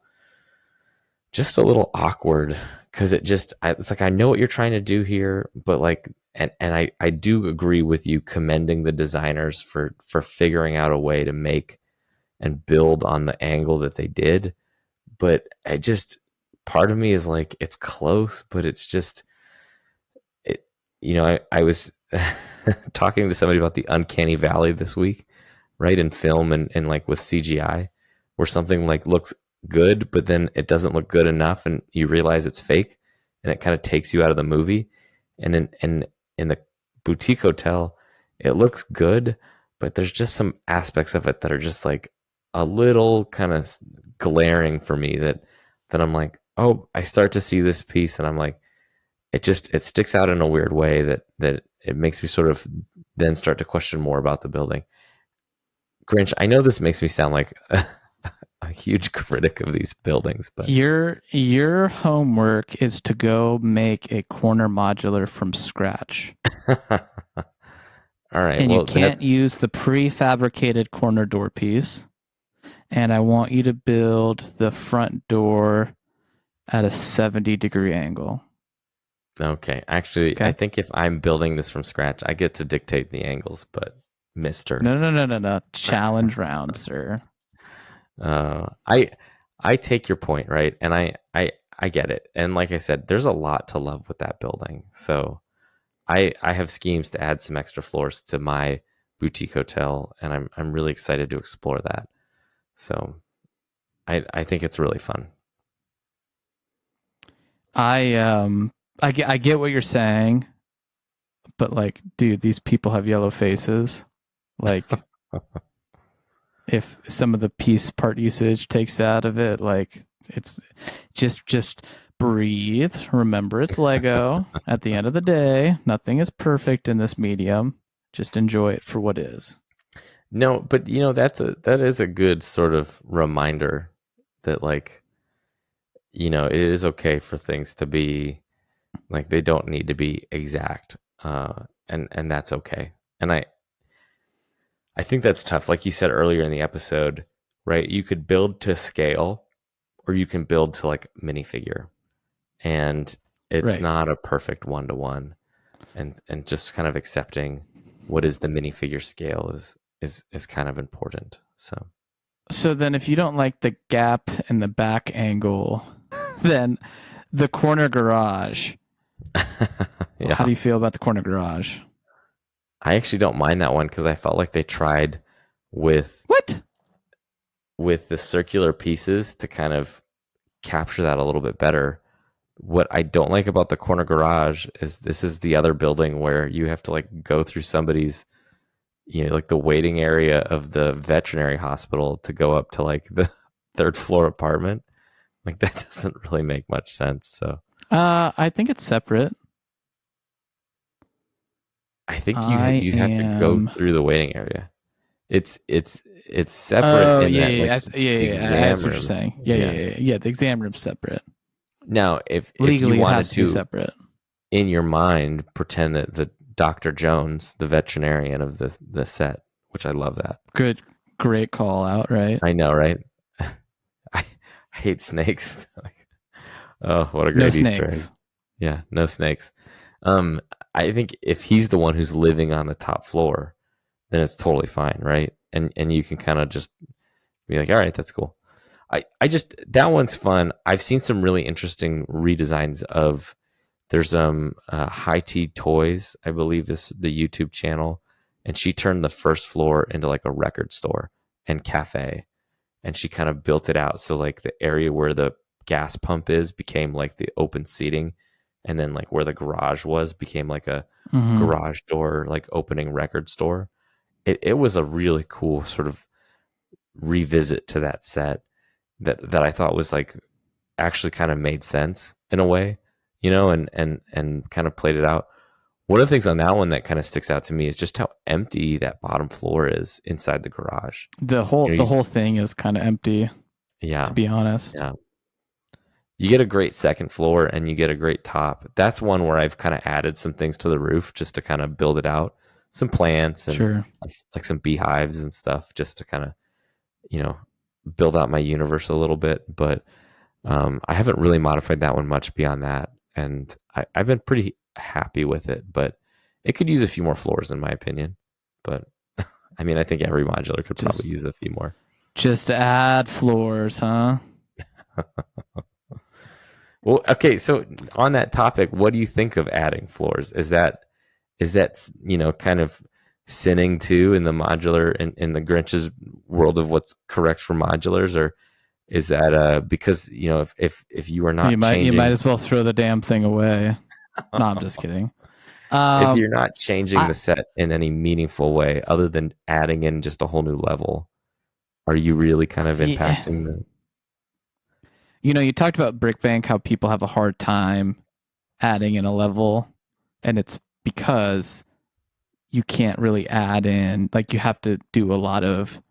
just a little awkward because it's like I know what you're trying to do here, but like, and I do agree with you commending the designers for figuring out a way to make and build on the angle that they did. But part of me is like, it's close, but it's just it. I was talking to somebody about the uncanny valley this week, right, in film and like with CGI, where something like looks good, but then it doesn't look good enough, and you realize it's fake, and it kind of takes you out of the movie. And in the boutique hotel, it looks good, but there's just some aspects of it that are just like a little kind of glaring for me that I'm like, oh, I start to see this piece, and I'm like, it sticks out in a weird way that it makes me sort of then start to question more about the building. Grinch, I know this makes me sound like a huge critic of these buildings, but Your homework is to go make a corner modular from scratch. all right. And you Well, can't use the prefabricated corner door piece. And I want you to build the front door at a 70-degree angle. okay. Actually, Okay? I think if I'm building this from scratch, I get to dictate the angles, but Mister. No. Challenge round, sir. I take your point, right? And I get it. And like I said, there's a lot to love with that building. So I have schemes to add some extra floors to my boutique hotel, and I'm really excited to explore that. So I think it's really fun. I get what you're saying, but like, dude, these people have yellow faces. Like, if some of the piece part usage takes out of it, like, it's just breathe. Remember, it's Lego. At the end of the day, nothing is perfect in this medium. Just enjoy it for what is. No, but that is a good sort of reminder that, like, it is okay for things to be Like they don't need to be exact, and that's okay. And I think that's tough. Like you said earlier in the episode, right? You could build to scale, or you can build to like minifigure, and it's Right. not a perfect 1-to-1. And just kind of accepting what is the minifigure scale is kind of important. So then if you don't like the gap in the back angle, then the corner garage. Yeah, How do you feel about the corner garage? I actually don't mind that one because I felt like they tried with What? with the circular pieces to kind of capture that a little bit better. What I don't like about the corner garage is this is the other building where you have to like go through somebody's, like the waiting area of the veterinary hospital to go up to like the third floor apartment. Like that doesn't really make much sense. So I think it's separate. I think I you have to go am. through the waiting area. It's separate Oh in yeah, that yeah, like yeah, the I exam see what you're rooms. saying. Yeah, yeah, Yeah. yeah, yeah. The exam room's separate. Now, if you Legally, it wanted has to be to separate. in your mind pretend that the Dr. Jones, the veterinarian of the set, which I love that. Good, great call out. Right. I know, right? I hate snakes. Like, oh, what a No great Easter egg. snakes. Yeah, no snakes. Um, I think if he's the one who's living on the top floor, then it's totally fine, right? And you can kind of just be like, all right, that's cool. I just that one's fun. I've seen some really interesting redesigns of there's High Tea Toys, I believe is the YouTube channel, and she turned the first floor into like a record store and cafe, and she kind of built it out so like the area where the gas pump is became like the open seating, and then like where the garage was became like a Mm-hmm. garage door like opening record store. It was a really cool sort of revisit to that set that I thought was like actually kind of made sense in a way, and kind of played it out. One of the things on that one that kind of sticks out to me is just how empty that bottom floor is inside the garage. The whole thing is kind of empty, Yeah, to be honest. yeah. You get a great second floor and you get a great top. That's one where I've kind of added some things to the roof just to kind of build it out. Some plants and Sure. like some beehives and stuff just to kind of, you know, build out my universe a little bit. But I haven't really modified that one much beyond that. And I've been pretty happy with it, but it could use a few more floors in my opinion. But I mean, I think every modular could Just probably use a few more. just add floors, huh? Well, okay. So on that topic, what do you think of adding floors? Is that kind of sinning too in the modular in the Grinch's world of what's correct for modulars, or is that because if you are You not might changing as well throw the damn thing away. No, I'm just kidding. if Um, you're not changing I the set in any meaningful way other than adding in just a whole new level, are you really kind of yeah, impacting the? you talked about Brickbank, how people have a hard time adding in a level, and it's because you can't really add in, like you have to do a lot of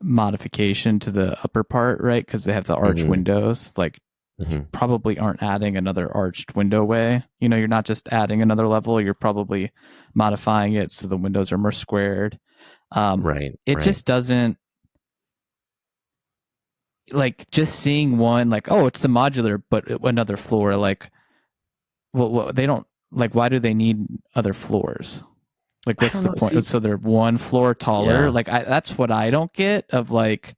modification to the upper part, right? Because they have the arch Mhm, windows. Like mhm. probably aren't adding another arched window way. You're not just adding another level, you're probably modifying it so the windows are more squared. Right, It right. just doesn't, like, just seeing one, like, oh, it's the modular, but another floor, like, well, they don't, like, why do they need other floors? Like, I what's don't the know. point? See, So they're one floor taller. yeah, Like, that's what I don't get of, like,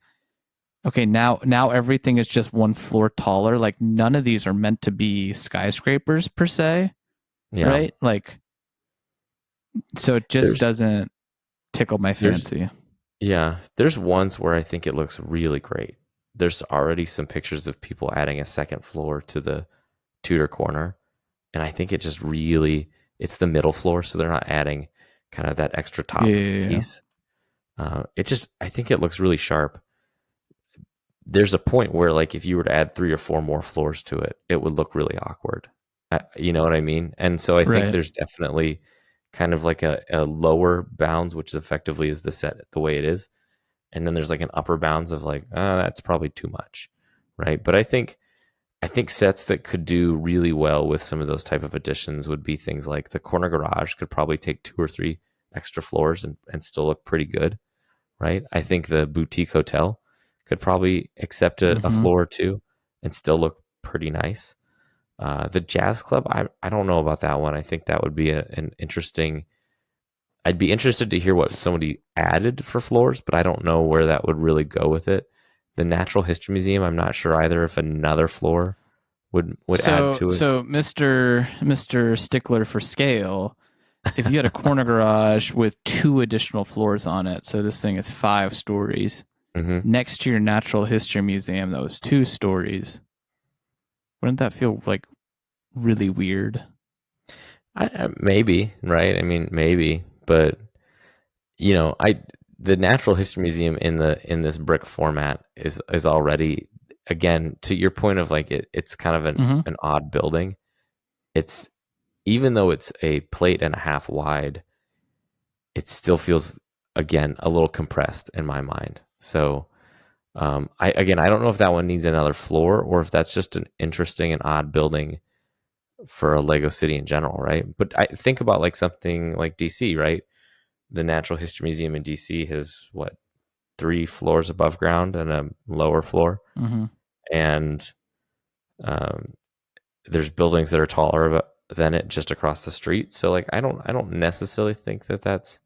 okay, now everything is just one floor taller. Like, none of these are meant to be skyscrapers per se, yeah. right? Like, so it just There's doesn't tickle my there's fancy. Yeah, there's ones where I think it looks really great. There's already some pictures of people adding a second floor to the Tudor corner, and I think it just really it's the middle floor, so they're not adding kind of that extra Yeah, top yeah, yeah. piece. I think it looks really sharp. There's a point where like if you were to add 3 or 4 more floors to it, it would look really awkward. You know what I mean? And so I think Right. there's definitely kind of like a lower bounds, which effectively is the set the way it is, and then there's like an upper bounds of like, that's probably too much, right? But I think I think sets that could do really well with some of those type of additions would be things like the corner garage could probably take 2 or 3 extra floors and still look pretty good, right? I think the boutique hotel could probably accept a Mm-hmm. floor or two and still look pretty nice. The jazz club, I don't know about that one. I think that would be an interesting. I'd be interested to hear what somebody added for floors, but I don't know where that would really go with it. The Natural History Museum, I'm not sure either if another floor would add So to it. so Mr. Stickler for scale, if you had a corner garage with 2 additional floors on it, so this thing is 5 stories, Hmm. next to your Natural History Museum that was 2 stories, wouldn't that feel like really weird? Maybe, right? I mean, maybe, but I the Natural History Museum in this brick format is already, again, to your point of like it's kind of Mm-hmm. an odd building. It's, even though it's a plate and a half wide, it still feels, again, a little compressed in my mind. So I don't know if that one needs another floor or if that's just an interesting and odd building for a Lego city in general, right? But I think about like something like DC, right? The Natural History Museum in DC has what, 3 floors above ground and a lower floor, Mm-hmm. and um, there's buildings that are taller than it just across the street. So like I don't necessarily think that that's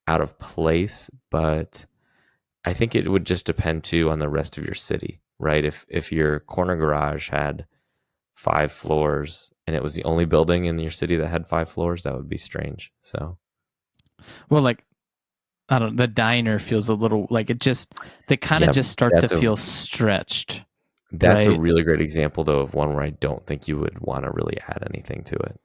out of place, but I think it would just depend too on the rest of your city, right? If your corner garage had 5 floors and it was the only building in your city that had 5 floors, that would be strange. So Well, like I don't. The diner feels a little like it just. They kind of yeah, just start to that's a feel stretched, that's a right? really great example though of one where I don't think you would want to really add anything to it.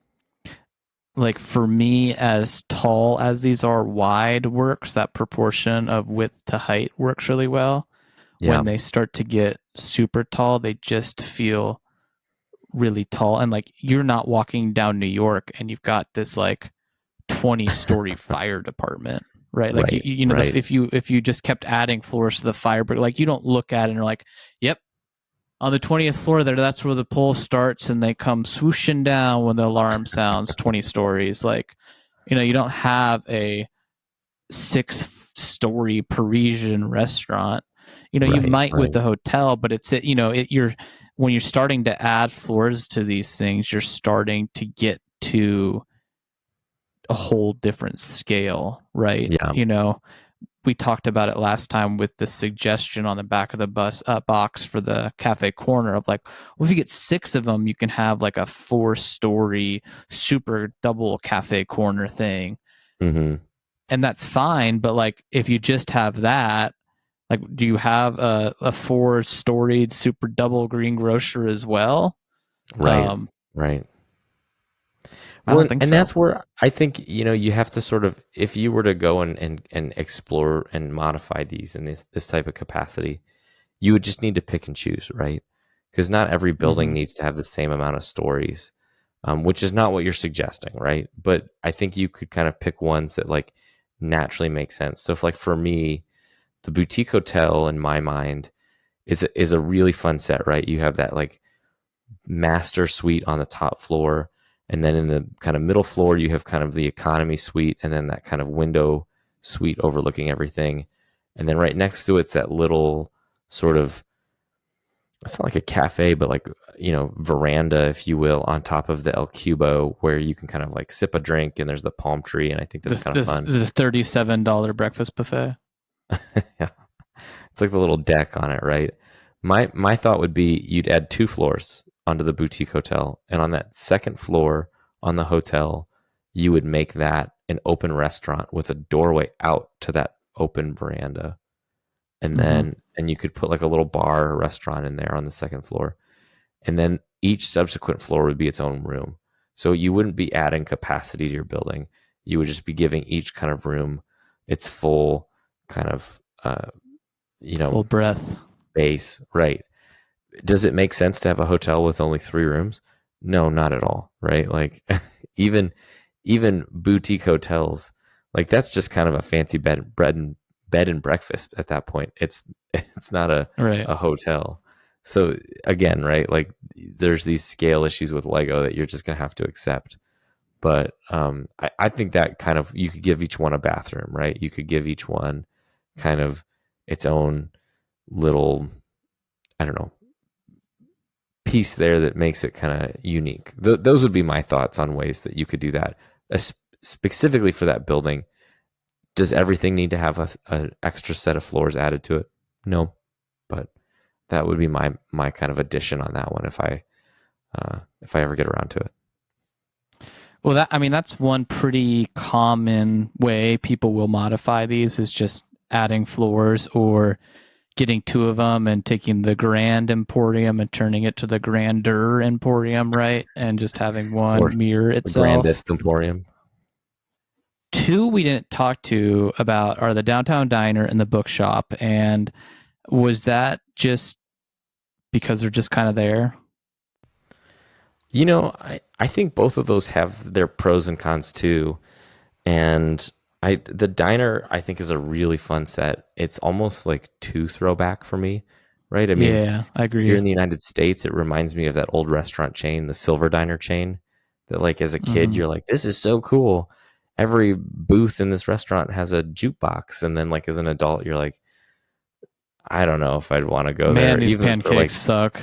Like for me, as tall as these are, wide works. That proportion of width to height works really well. Yeah. When they start to get super tall, they just feel really tall. And like you're not walking down New York and you've got this like 20-story fire department, right? Like Right. Right. if you just kept adding floors to the fire, but like you don't look at it and you're like, yep, on the 20th floor there, that's where the pole starts, and they come swooshing down when the alarm sounds 20 stories. Like, you don't have a 6-story Parisian restaurant. You Right. might with Right. the hotel, but you're when you're starting to add floors to these things, you're starting to get to a whole different scale, right? Yeah. We talked about it last time with the suggestion on the back of the bus box for the cafe corner of like, well, if you get 6 of them, you can have like a 4-story super double cafe corner thing, Hmm. and that's fine. But like, if you just have that, like, do you have a 4-storied super double green grocer as well? Right. Um, Right. I Well, don't think and so. that's where I think, you have to sort of, if you were to go and explore and modify these in this type of capacity, you would just need to pick and choose, right? Because not every building Mm-hmm. needs to have the same amount of stories, which is not what you're suggesting, right? But I think you could kind of pick ones that like naturally make sense. So if like for me, the boutique hotel in my mind is a really fun set, right? You have that like master suite on the top floor, and then in the kind of middle floor you have kind of the economy suite, and then that kind of window suite overlooking everything, and then right next to it's that little sort of, it's not like a cafe, but like, veranda, if you will, on top of the El Cubo, where you can kind of like sip a drink, and there's the palm tree, and I think that's The kind of the, fun. the $37 breakfast buffet. Yeah. It's like the little deck on it, right? My thought would be you'd add 2 floors onto the boutique hotel, and on that second floor on the hotel, you would make that an open restaurant with a doorway out to that open veranda, and Mm-hmm. you could put like a little bar or restaurant in there on the second floor, and then each subsequent floor would be its own room. So you wouldn't be adding capacity to your building. You would just be giving each kind of room its full kind of Full breath. space, right? Does it make sense to have a hotel with only 3 rooms? No, not at all, right? Like even boutique hotels, like that's just kind of a fancy bed and breakfast at that point. It's not Right. a hotel. So again, right? Like there's these scale issues with Lego that you're just gonna have to accept. But I think that kind of, you could give each one a bathroom, right? You could give each one kind of its own little, I don't know, piece there that makes it kind of unique. Those would be my thoughts on ways that you could do that. Specifically for that building, does everything need to have an extra set of floors added to it? No, but that would be my kind of addition on that one if I ever get around to it. Well, that's one pretty common way people will modify these, is just adding floors or getting two of them and taking the Grand Emporium and turning it to the Grander Emporium, right? And just having one Or mirror the itself. Grandest Emporium. Two we didn't talk to about are the Downtown Diner and the Bookshop. And was that just because they're just kind of there? You know, I think both of those have their pros and cons too. And the diner, I think, is a really fun set. It's almost like too throwback for me, right? I mean, Yeah, I agree. here in the United States, it reminds me of that old restaurant chain, the Silver Diner chain, that like as a kid, you're like, this is so cool. Every booth in this restaurant has a jukebox. And then like as an adult, you're like, I don't know if I'd want to go there. These Even pancakes for like suck.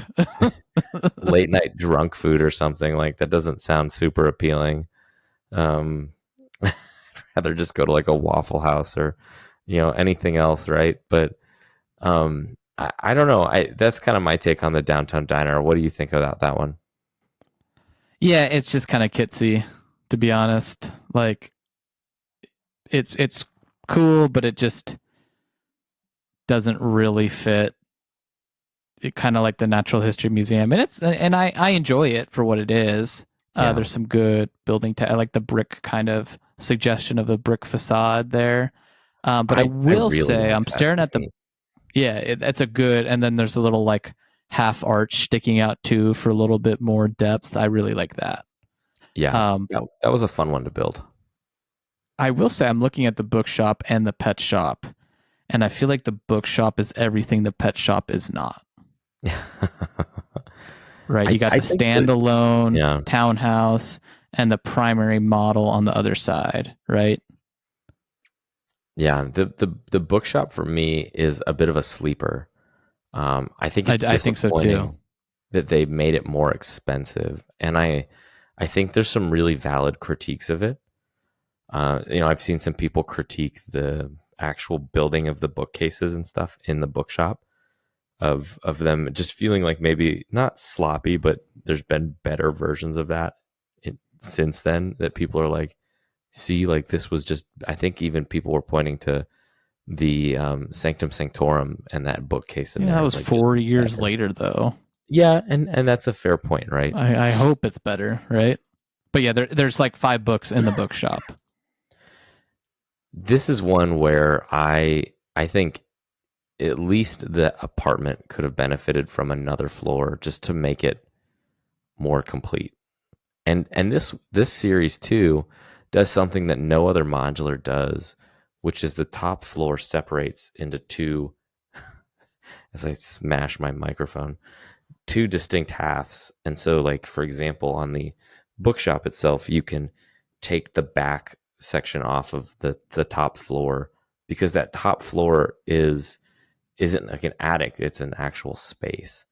late night drunk food or something, like that doesn't sound super appealing. I'd rather just go to like a Waffle House or, anything else, right? But I don't know. That's kind of my take on the Downtown Diner. What do you think about that one? Yeah, it's just kind of kitsy, to be honest. Like, it's cool, but it just doesn't really fit. It kind of like the Natural History Museum, and I enjoy it for what it is. Yeah. There's some good building. I like the brick kind of suggestion of a brick facade there. But I will really say, like I'm staring at the. Yeah, that's a good. And then there's a little like half arch sticking out too for a little bit more depth. I really like that. Yeah, that was a fun one to build. I will say I'm looking at the bookshop and the pet shop, and I feel like the bookshop is everything the pet shop is not. Right, you got the standalone townhouse and the primary model on the other side, right? Yeah, the bookshop for me is a bit of a sleeper. I think it's I think so too. That they made it more expensive, and I think there's some really valid critiques of it. I've seen some people critique the actual building of the bookcases and stuff in the bookshop, of them just feeling like maybe not sloppy, but there's been better versions of that since then, that people are like, see, like this was just, I think even people were pointing to the Sanctum Sanctorum and that bookcase in there. That was like 4 years later though. Yeah, and that's a fair point, right? I hope it's better, right? But yeah, there's like 5 books in the bookshop. This is one where I think at least the apartment could have benefited from another floor just to make it more complete. And this series too does something that no other modular does, which is the top floor separates into two, as I smash my microphone, two distinct halves. And so like, for example, on the bookshop itself, you can take the back section off of the top floor, because that top floor isn't like an attic, it's an actual space.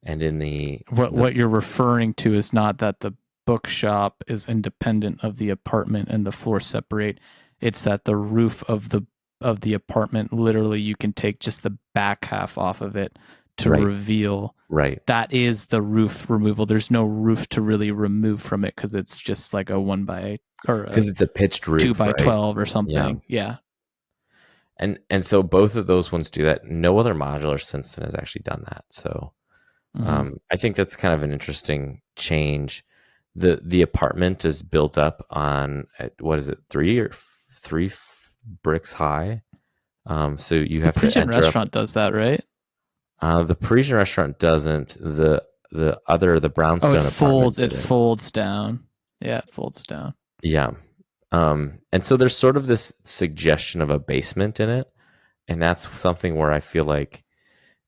And in what you're referring to is not that the bookshop is independent of the apartment and the floor separate. It's that the roof of the apartment, literally you can take just the back half off of it to reveal. Right. That is the roof removal. There's no roof to really remove from it because it's just like a 1 by, or because it's a pitched roof, 2 by 12 or something. Yeah. And so both of those ones do that. No other modular since then has actually done that. So I think that's kind of an interesting change. The apartment is built up on, what is it, 3 bricks high. So you have to enter. The restaurant does that, right? The Parisian restaurant doesn't. The brownstone apartment. It folds down. Yeah, it folds down. Yeah. And so there's sort of this suggestion of a basement in it. And that's something where I feel like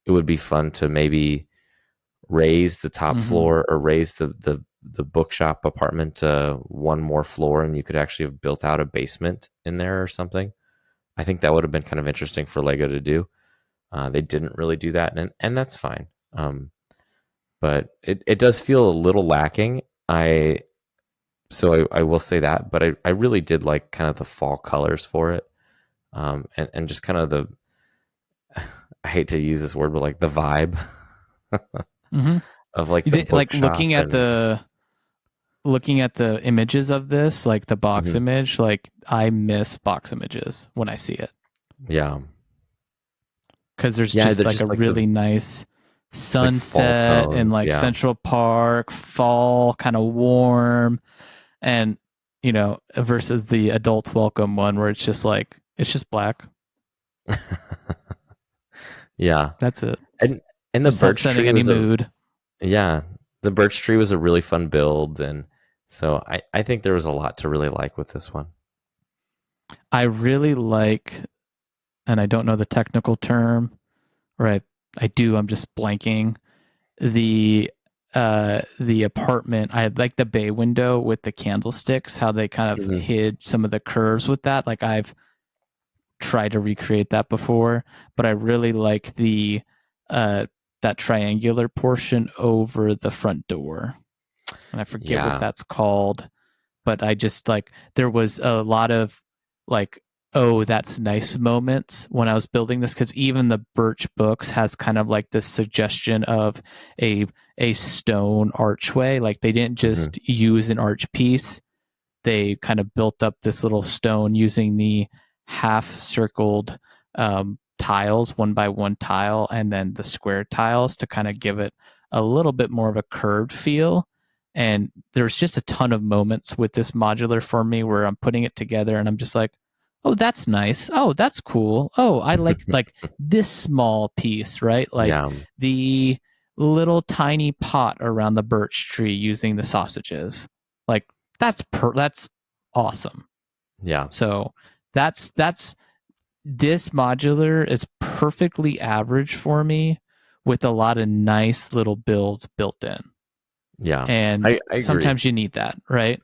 it would be fun to maybe raise the top floor or raise the bookshop apartment to one more floor, and you could actually have built out a basement in there or something. I think that would have been kind of interesting for Lego to do. They didn't really do that, and that's fine. But it does feel a little lacking. So I will say that, but I really did like kind of the fall colors for it, and just kind of the, I hate to use this word, but like the vibe of like the bookshop. Like looking at the images of this, like the box image, like I miss box images when I see it. Yeah. Because there's just like a really nice sunset like in like Central Park, fall, kind of warm, and versus the Adults Welcome one where it's just black. Yeah, that's it. And the birch tree any mood. The birch tree was a really fun build, and so I think there was a lot to really like with this one. I really like, and I don't know the technical term, or I do, I'm just blanking, the apartment. I like the bay window with the candlesticks, how they kind of hid some of the curves with that. Like I've tried to recreate that before, but I really like the that triangular portion over the front door. And I forget what that's called, but I just like, there was a lot of like, oh, that's nice moments when I was building this, because even the birch books has kind of like this suggestion of a stone archway. Like they didn't just use an arch piece. They kind of built up this little stone using the half circled tiles, one by one tile, and then the square tiles to kind of give it a little bit more of a curved feel. And there's just a ton of moments with this modular for me where I'm putting it together and I'm just like, oh, that's nice. Oh, that's cool. Oh, I like this small piece, right? Like the little tiny pot around the birch tree using the sausages. Like that's awesome. Yeah. So that's this modular is perfectly average for me with a lot of nice little builds built in. Yeah. And I sometimes you need that, right?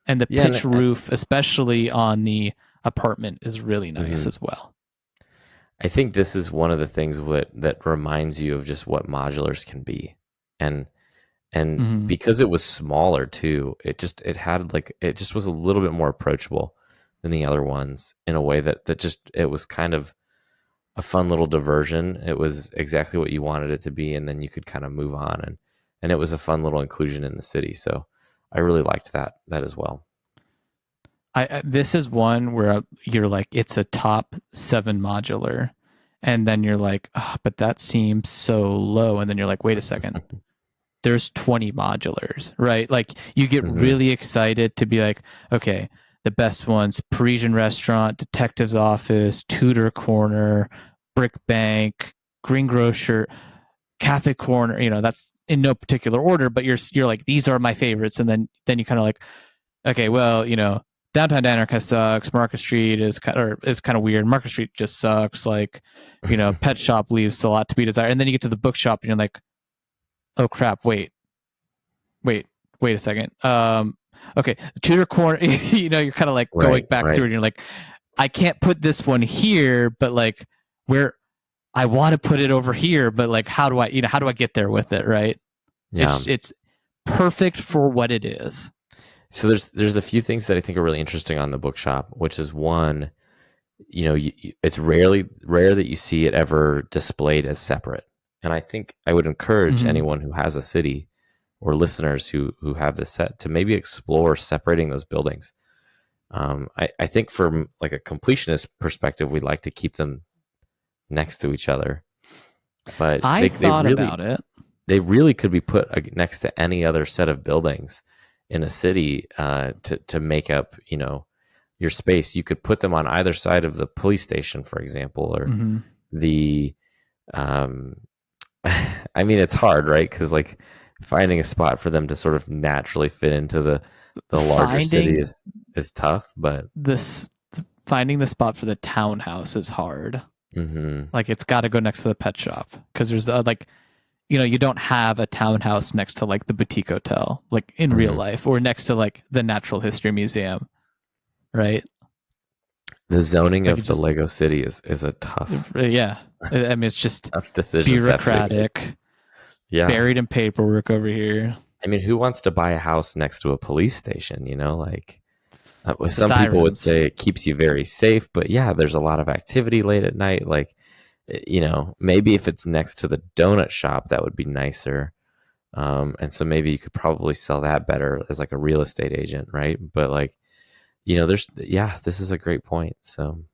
And the pitch roof, especially on the apartment, is really nice as well. I think this is one of the things that reminds you of just what modulars can be. And because it was smaller too, it just was a little bit more approachable than the other ones in a way that just, it was kind of a fun little diversion. It was exactly what you wanted it to be, and then you could kind of move on, and it was a fun little inclusion in the city. So I really liked that as well. This is one where you're like, it's a top 7 modular, and then you're like, oh, but that seems so low, and then you're like, wait a second, there's 20 modulars, right? Like you get really excited to be like, okay, the best ones: Parisian Restaurant, Detective's Office, Tudor Corner, Brick Bank, Greengrocer, Cafe Corner. That's in no particular order, but you're like, these are my favorites. And then you kind of like, okay, well, Downtown Diner kind of sucks. Market Street is kind of weird. Market Street just sucks. Like, Pet Shop leaves a lot to be desired. And then you get to the bookshop and you're like, oh crap, wait a second. Okay, Tudor Corner, you're kind of like going back through and you're like, I can't put this one here, but like where I want to put it over here, but like how do I get there with it, right? Yeah. It's perfect for what it is. So there's a few things that I think are really interesting on the bookshop, which is one, it's rare that you see it ever displayed as separate. And I think I would encourage anyone who has a city or listeners who have this set to maybe explore separating those buildings. I think from like a completionist perspective, we'd like to keep them next to each other. But I thought about it. They really could be put next to any other set of buildings in a city to make up, your space. You could put them on either side of the police station, for example, or the. I mean, it's hard, right? Because like finding a spot for them to sort of naturally fit into the larger city is tough. But finding the spot for the townhouse is hard. Like it's got to go next to the pet shop because there's you don't have a townhouse next to like the boutique hotel, like in real life, or next to like the Natural History Museum, right? The zoning Like of the Lego City is a tough yeah. I mean, it's just tough decisions have to be made. bureaucratic, Yeah. buried in paperwork over here. I mean, who wants to buy a house next to a police station? Like The some people would sirens. say it keeps you very safe, but yeah, there's a lot of activity late at night. Like, maybe if it's next to the donut shop, that would be nicer. And so maybe you could probably sell that better as like a real estate agent, right? But like, this is a great point. So,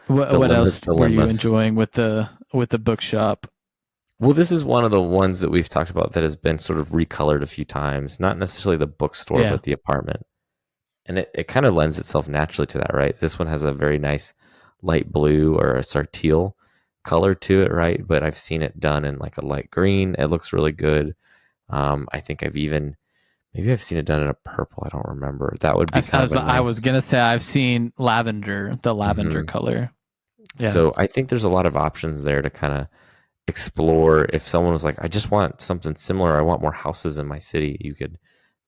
What dilemmas, else were you dilemmas. enjoying with the bookshop? Well, this is one of the ones that we've talked about that has been sort of recolored a few times, not necessarily the bookstore, Yeah. but the apartment. And it kind of lends itself naturally to that, right? This one has a very nice light blue or a teal color to it, right? But I've seen it done in like a light green. It looks really good. I think maybe I've seen it done in a purple. I don't remember. That would be kind of a I was nice. gonna say I've seen the lavender color. Yeah. So I think there's a lot of options there to kind of explore. If someone was like, I just want something similar, I want more houses in my city, you could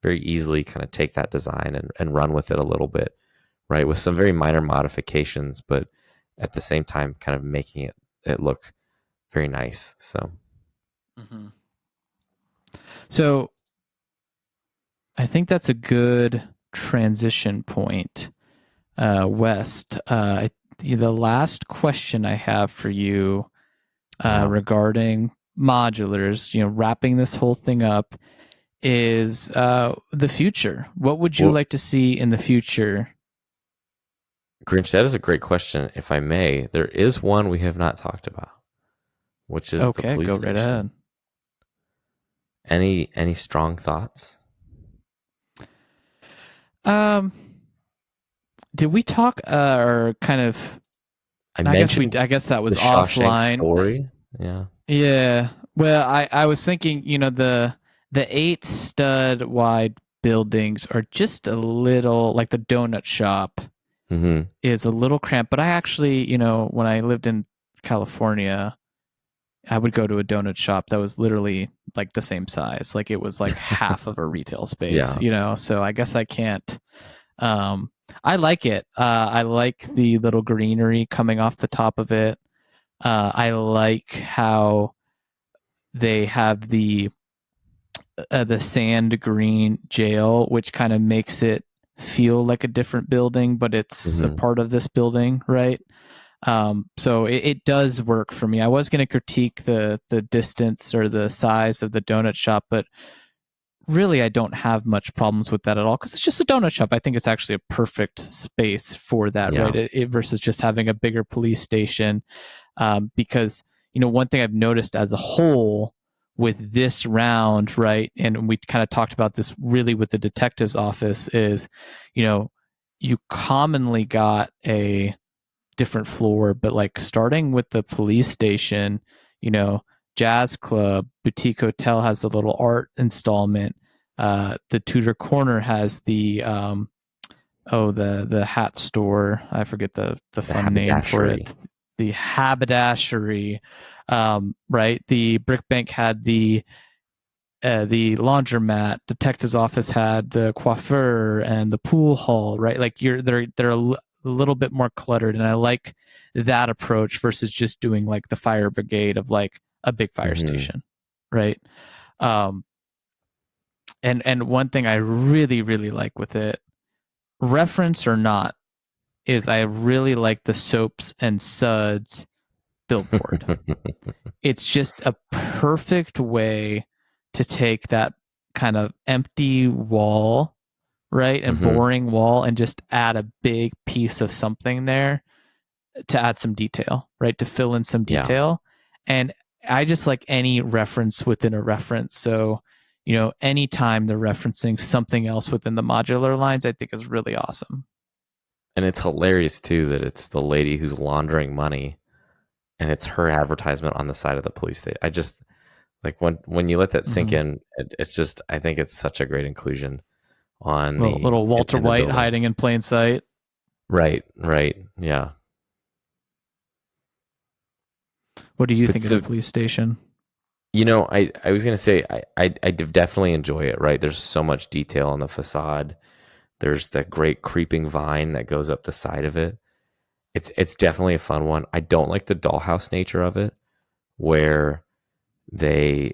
very easily kind of take that design and run with it a little bit, right? With some very minor modifications, but at the same time, kind of making it look very nice. So, So I think that's a good transition point, West. The last question I have for you regarding modulars, wrapping this whole thing up, is the future. What would you like to see in the future? Grinch, that is a great question. If I may, there is one we have not talked about, which is the police go station. right ahead. Any strong thoughts? Did we talk or kind of? I guess that was the Shawshank offline. story. Yeah. Yeah. Well, I was thinking, the 8 stud wide buildings are just a little like the donut shop is a little cramped. But I actually, when I lived in California, I would go to a donut shop that was literally like the same size. Like it was like half of a retail space, so I guess I can't. I like it. I like the little greenery coming off the top of it. I like how they have the sand green jail, which kind of makes it feel like a different building, but it's a part of this building, right? So it does work for me. I was going to critique the distance or the size of the donut shop, but really I don't have much problems with that at all because it's just a donut shop. I think it's actually a perfect space for that, right? Versus just having a bigger police station. Because, one thing I've noticed as a whole with this round, right, and we kind of talked about this really with the detective's office is, you commonly got a different floor, but like starting with the police station, jazz club, boutique hotel has the little art installment. The Tudor Corner has the the hat store. I forget the fun name for it. The haberdashery, right? The Brick Bank had the laundromat. Detective's office had the coiffeur and the pool hall, right? Like they're a little bit more cluttered, and I like that approach versus just doing like the fire brigade of like a big fire station, right? And one thing I really, really like with it, reference or not, is I really like the soaps and suds billboard. It's just a perfect way to take that kind of empty wall, right, and boring wall and just add a big piece of something there to add some detail, right, to fill in some detail. And I just like any reference within a reference. So, anytime they're referencing something else within the modular lines, I think is really awesome. And it's hilarious too that it's the lady who's laundering money and it's her advertisement on the side of the police station. I just like when you let that sink in, it's just, I think it's such a great inclusion on little Walter White hiding in plain sight. Right. Yeah. What do you But think of the police station? I was gonna say I definitely enjoy it. Right, there's so much detail on the facade. There's that great creeping vine that goes up the side of it. It's definitely a fun one. I don't like the dollhouse nature of it, where they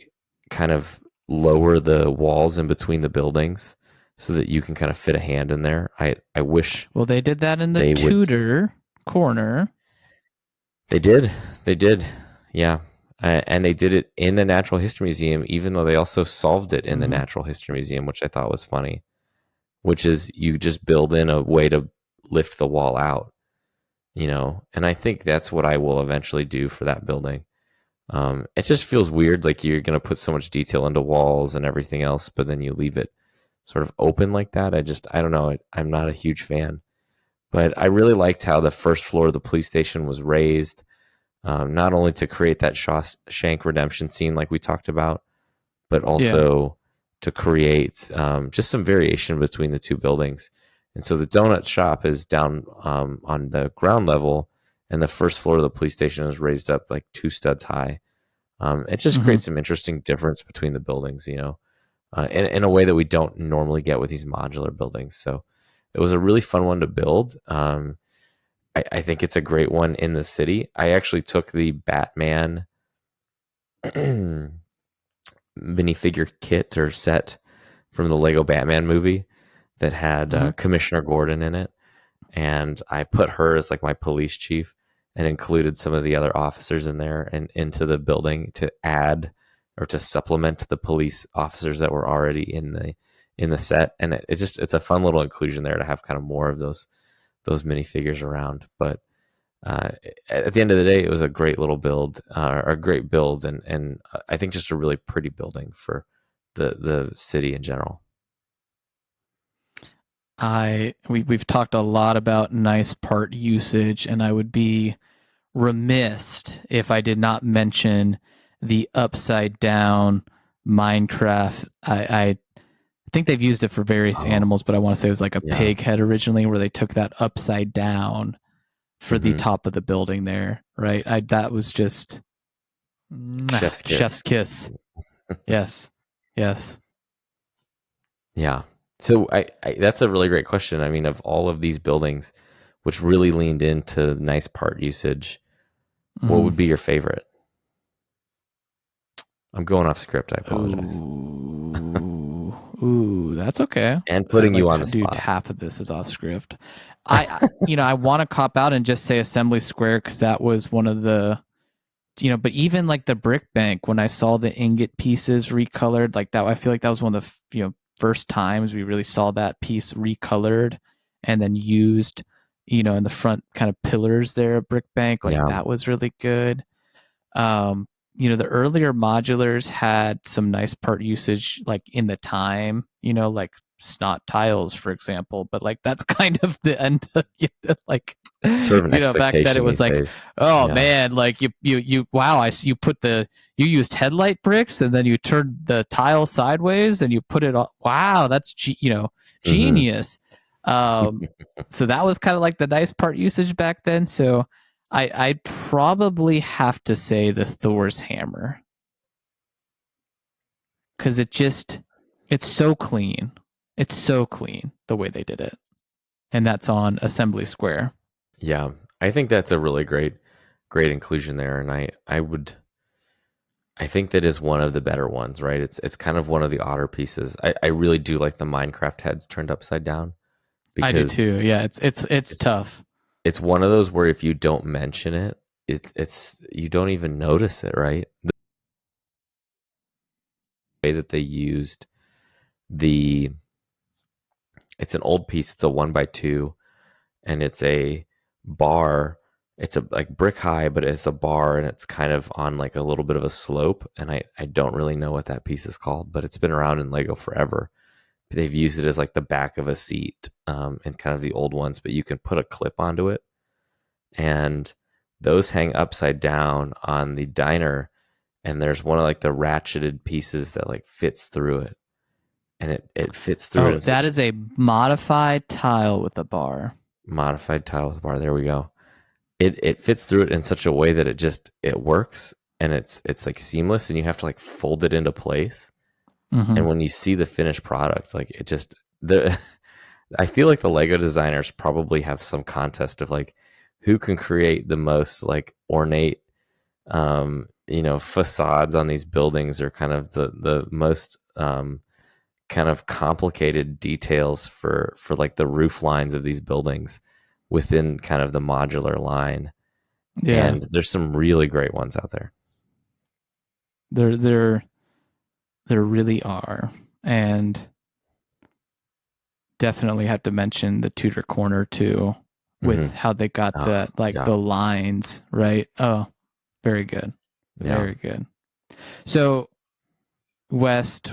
kind of lower the walls in between the buildings so that you can kind of fit a hand in there. I wish Well, they did that in the they would. Tudor corner. They did. They did. Yeah. And they did it in the Natural History Museum, even though they also solved it in the Mm-hmm. Natural History Museum, which I thought was funny, which is you just build in a way to lift the wall out, and I think that's what I will eventually do for that building. It just feels weird, like you're going to put so much detail into walls and everything else, but then you leave it sort of open like that. I don't know. I'm not a huge fan, but I really liked how the first floor of the police station was raised, not only to create that Shawshank Redemption scene like we talked about, but Yeah. also to create just some variation between the two buildings. And so the donut shop is down on the ground level, and the first floor of the police station is raised up like 2 studs high. It just Mm-hmm. creates some interesting difference between the buildings, in a way that we don't normally get with these modular buildings. So it was a really fun one to build. I think it's a great one in the city. I actually took the Batman minifigure kit or set from the Lego Batman movie that had Mm-hmm. Commissioner Gordon in it, and I put her as like my police chief, and included some of the other officers in there and into the building to add or to supplement the police officers that were already in the set. And it's a fun little inclusion there to have kind of more of those minifigures around. But uh, at the end of the day, it was a great little build, or a great build, and I think just a really pretty building for the city in general. We've talked a lot about nice part usage, and I would be remiss if I did not mention the upside down Minecraft. I think they've used it for various Oh, animals, but I want to say it was like a yeah. pig head originally, where they took that upside down for the Hmm. top of the building there, right? That was just Chef's chef's kiss. kiss. Yes, yes. Yeah. So that's a really great question. I mean, of all of these buildings, which really leaned into nice part usage, what Mm-hmm. would be your favorite? I'm going off script. I apologize. Ooh, that's okay. And putting you Like, on the dude, spot. half of this is off script. I want to cop out and just say Assembly Square because that was one of the, but even like the brick bank, when I saw the ingot pieces recolored, like that, I feel like that was one of the, first times we really saw that piece recolored and then used, in the front kind of pillars there, brick bank, like Yeah. that was really good. Um, the earlier modulars had some nice part usage, like in the time, like snot tiles, for example. But like that's kind of the end of, like, Sort of an back then it expectation was these like, days. oh Yeah. man, like you wow, I see you used headlight bricks and then you turned the tile sideways and you put it on. Wow, that's Hmm. genius. So that was kind of like the nice part usage back then. So I'd probably have to say the Thor's hammer because it's so clean. It's so clean the way they did it, and that's on Assembly Square. Yeah. I think that's a really great inclusion there. And I think that is one of the better ones, right? It's kind of one of the odder pieces. I really do like the Minecraft heads turned upside down, I do because too. Yeah, it's it's tough. it's one of those where if you don't mention it, it's you don't even notice it, right? The way that they used the it's an old piece, it's a 1x2, and it's a bar. It's a like brick high, but it's a bar, and it's kind of on like a little bit of a slope. And I don't really know what that piece is called, but it's been around in Lego forever. They've used it as like the back of a seat, and kind of the old ones, but you can put a clip onto it, and those hang upside down on the diner. And there's one of like the ratcheted pieces that like fits through it, and it fits through it Oh, in that such is a modified tile with a bar. modified tile with bar. There we go. it fits through it in such a way that it works, and it's like seamless, and you have to like fold it into place. Mm-hmm. And when you see the finished product, like it just the I feel like the Lego designers probably have some contest of like who can create the most like ornate facades on these buildings, or kind of the most kind of complicated details for like the roof lines of these buildings within kind of the modular line. Yeah, And there's some really great ones out there. there really are, and definitely have to mention the Tudor Corner too, with how they got Oh, that, like yeah. the lines, right? Oh, very good. Yeah. Very good. So, West,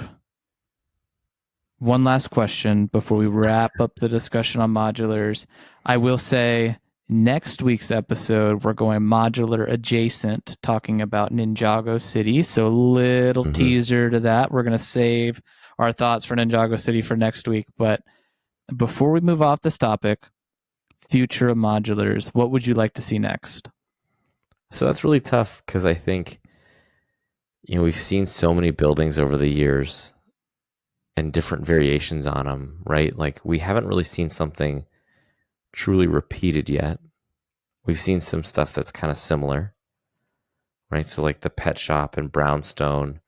one last question before we wrap up the discussion on modulars. I will say next week's episode, we're going modular adjacent, talking about Ninjago City. So, little teaser to that. We're going to save our thoughts for Ninjago City for next week. But before we move off this topic, future of modulars, what would you like to see next? So that's really tough, because I think, we've seen so many buildings over the years and different variations on them, right? Like we haven't really seen something truly repeated yet. We've seen some stuff that's kind of similar, right? So like the pet shop in Brownstone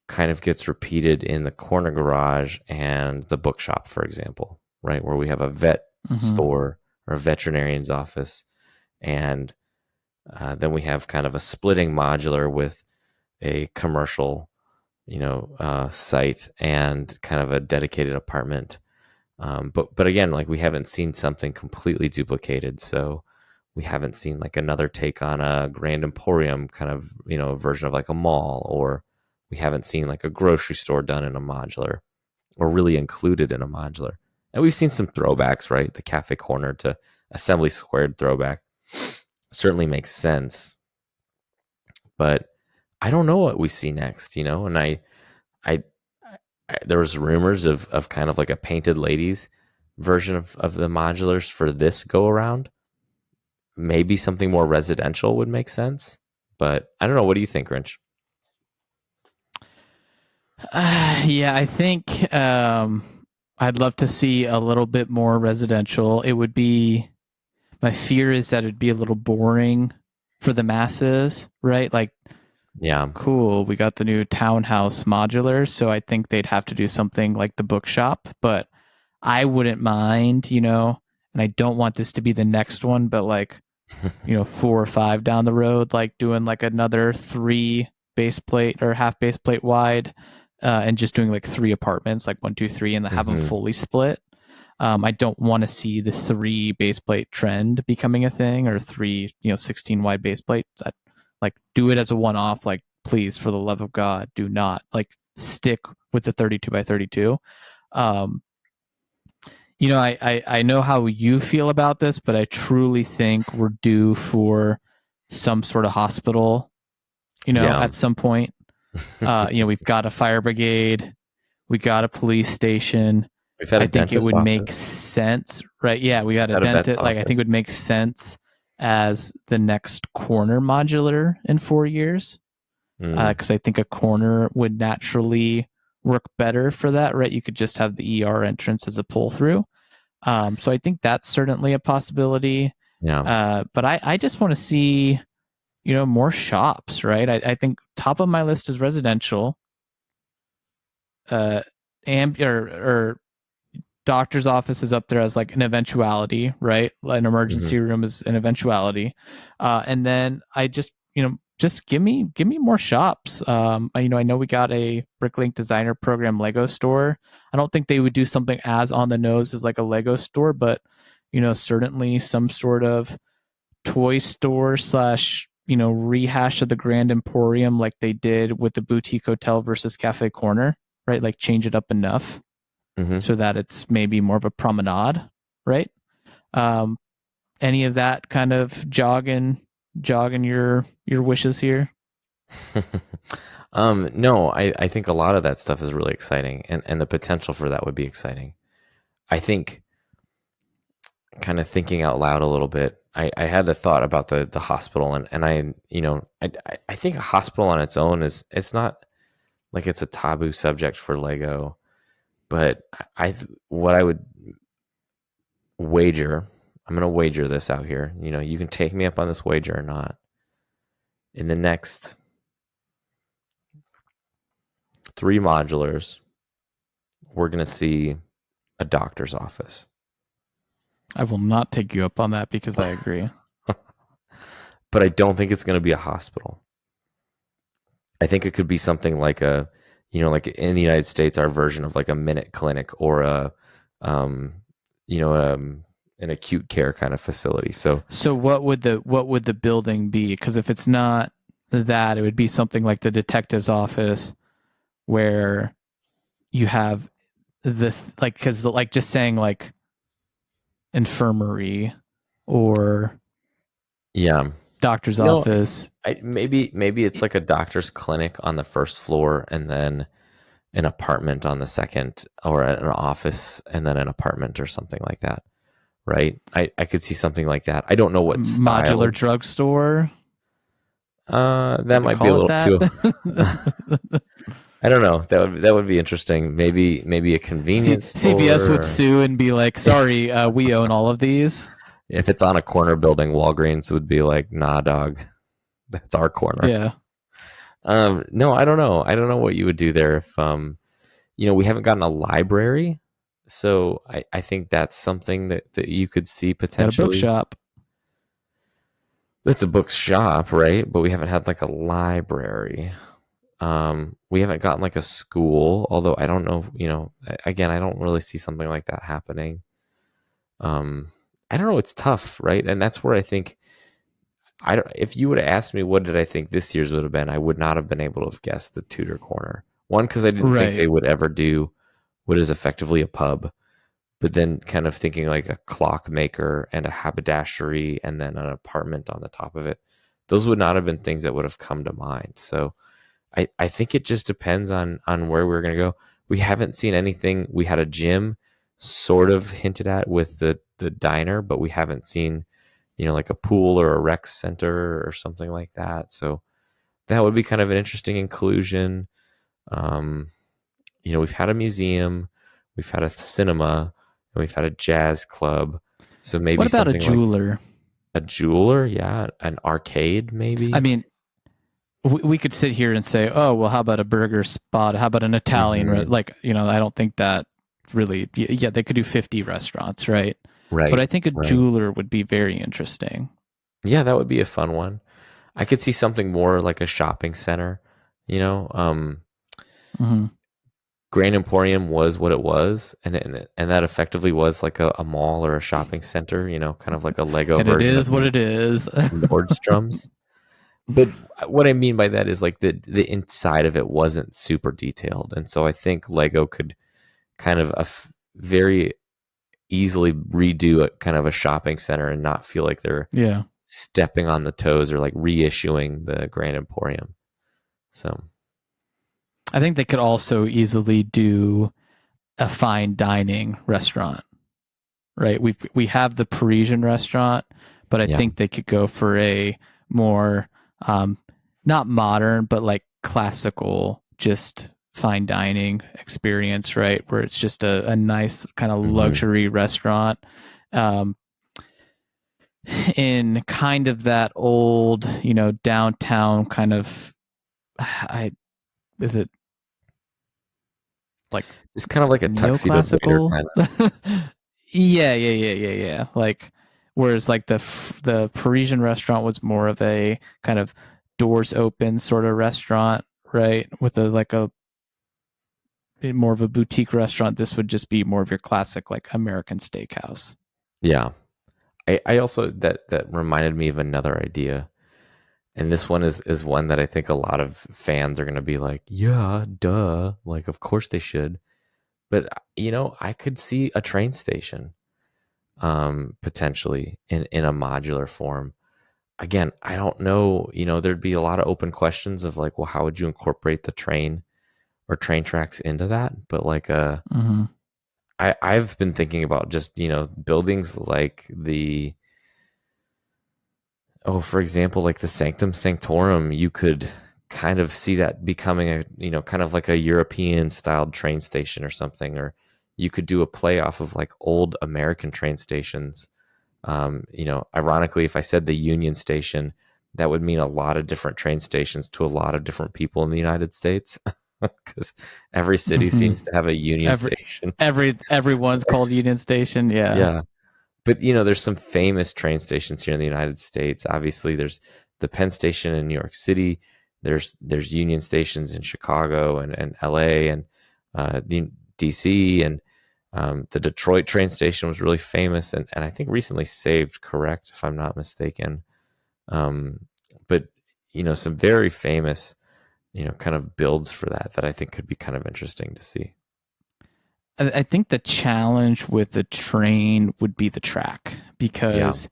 kind of gets repeated in the corner garage and the bookshop, for example, right? Where we have a vet store or a veterinarian's office. And then we have kind of a splitting modular with a commercial, site and kind of a dedicated apartment. But again, like we haven't seen something completely duplicated. So we haven't seen like another take on a Grand Emporium kind of, version of like a mall, or we haven't seen like a grocery store done in a modular or really included in a modular. And we've seen some throwbacks, right? The cafe corner to Assembly Squared throwback certainly makes sense. But I don't know what we see next, and I there was rumors of kind of like a Painted Ladies version of the modulars for this go around. Maybe something more residential would make sense, but I don't know. What do you think, Grinch? Yeah, I think I'd love to see a little bit more residential. It would be, my fear is that it'd be a little boring for the masses, right? Like, Yeah. cool, we got the new townhouse modular, so I think they'd have to do something like the bookshop, but I wouldn't mind, and I don't want this to be the next one, but like, 4 or 5 down the road, like doing like another 3 base plate or half base plate wide, and just doing like 3 apartments, like 1, 2, 3, and have them fully split. I don't want to see the 3 base plate trend becoming a thing, or 3, 16 wide base plates. Like, do it as a one-off. Like, please, for the love of God, do not like stick with the 32 by 32. I know how you feel about this, but I truly think we're due for some sort of hospital, Yeah. at some point. We've got a fire brigade, we got a police station. We've had a I think it dentist would make office. sense, right? Yeah, we got a Had a vet's dentist. Like, I think it office. would make sense as the next corner modular in 4 years, because I think a corner would naturally work better for that, right? You could just have the ER entrance as a pull through. So I think that's certainly a possibility. Yeah. But I just want to see, more shops, right? I think top of my list is residential, or doctor's office is up there as like an eventuality, right? An emergency room is an eventuality. And then I just give me more shops. I know we got a Bricklink designer program Lego store. I don't think they would do something as on the nose as like a Lego store, but certainly some sort of toy store slash rehash of the Grand Emporium, like they did with the boutique hotel versus cafe corner, right? Like change it up enough so that it's maybe more of a promenade, right? Um, any of that kind of jogging your wishes here? No, I think a lot of that stuff is really exciting, and the potential for that would be exciting. I think, kind of thinking out loud a little bit, I had a thought about the hospital, and I think a hospital on its own it's not like it's a taboo subject for Lego, but what I would wager, I'm going to wager this out here. You can take me up on this wager or not. In the next 3 modulars, we're going to see a doctor's office. I will not take you up on that because I agree. But I don't think it's going to be a hospital. I think it could be something like like in the United States, our version of like a minute clinic or um, an acute care kind of facility. So what would the building be? Because if it's not that, it would be something like the detective's office, where you have because just saying like infirmary or yeah, doctor's office. Maybe it's like a doctor's clinic on the first floor, and then an apartment on the second, or an office and then an apartment or something like that. Right? I could see something like that. I don't know what style. Modular drugstore. That might be a little too. I don't know. That would be interesting. Maybe a convenience store. CVS would sue and be like, "Sorry, we own all of these." If it's on a corner building, Walgreens would be like, "Nah, dog, that's our corner." Yeah. No, I don't know. I don't know what you would do there if we haven't gotten a library, so I think that's something that you could see potentially. Got a bookshop. It's a bookshop, right? But we haven't had like a library. We haven't gotten like a school, although I don't know, again, I don't really see something like that happening. I don't know. It's tough, right? And that's where I think if you would have asked me what did I think this year's would have been, I would not have been able to have guessed the Tudor Corner. One, because I didn't think they would ever do what is effectively a pub, but then kind of thinking like a clockmaker and a haberdashery and then an apartment on the top of it. Those would not have been things that would have come to mind. So I think it just depends on where we're going to go. We haven't seen anything. We had a gym sort of hinted at with the diner, but we haven't seen, like a pool or a rec center or something like that. So that would be kind of an interesting inclusion. We've had a museum, we've had a cinema, and we've had a jazz club. So maybe what about a jeweler? Like a jeweler, yeah, an arcade, maybe. I mean, we could sit here and say, oh, well, how about a burger spot? How about an Italian? Mm-hmm. I don't think that really. Yeah, they could do 50 restaurants, right? Right. But I think a jeweler would be very interesting. Yeah, that would be a fun one. I could see something more like a shopping center. Mm-hmm. Grand Emporium was what it was, and that effectively was like a mall or a shopping center. Kind of like a Lego and version. It is what it is. Nordstrom's. But what I mean by that is like the inside of it wasn't super detailed, and so I think Lego could kind of very easily redo a kind of a shopping center and not feel like they're stepping on the toes or like reissuing the Grand Emporium. So I think they could also easily do a fine dining restaurant, right? We have the Parisian restaurant, but I think they could go for a more not modern, but like classical, just fine dining experience, right? Where it's just a nice kind of luxury restaurant in kind of that old, downtown kind of, is it like it's kind of like a tuxedo kind of. Yeah. Like, whereas like the Parisian restaurant was more of a kind of doors open sort of restaurant, right? With a more of a boutique restaurant. This would just be more of your classic like American steakhouse. Yeah. I also that reminded me of another idea. And this one is one that I think a lot of fans are going to be like, yeah, duh. Like, of course they should. But, I could see a train station potentially in a modular form. Again, I don't know, there'd be a lot of open questions of like, well, how would you incorporate the train or train tracks into that? But like, I've been thinking about just, buildings like the for example, like the Sanctum Sanctorum, you could kind of see that becoming kind of like a European styled train station or something, or you could do a play off of like old American train stations. Ironically, if I said the Union Station, that would mean a lot of different train stations to a lot of different people in the United States, because every city Mm-hmm. seems to have a Union Station. Everyone's called Union Station. Yeah. Yeah. But there's some famous train stations here in the United States. Obviously, there's the Penn Station in New York City. There's Union stations in Chicago and LA and the DC, and the Detroit train station was really famous and I think recently saved, correct, if I'm not mistaken. But some very famous kind of builds for that I think could be kind of interesting to see. I think the challenge with the train would be the track, Yeah. because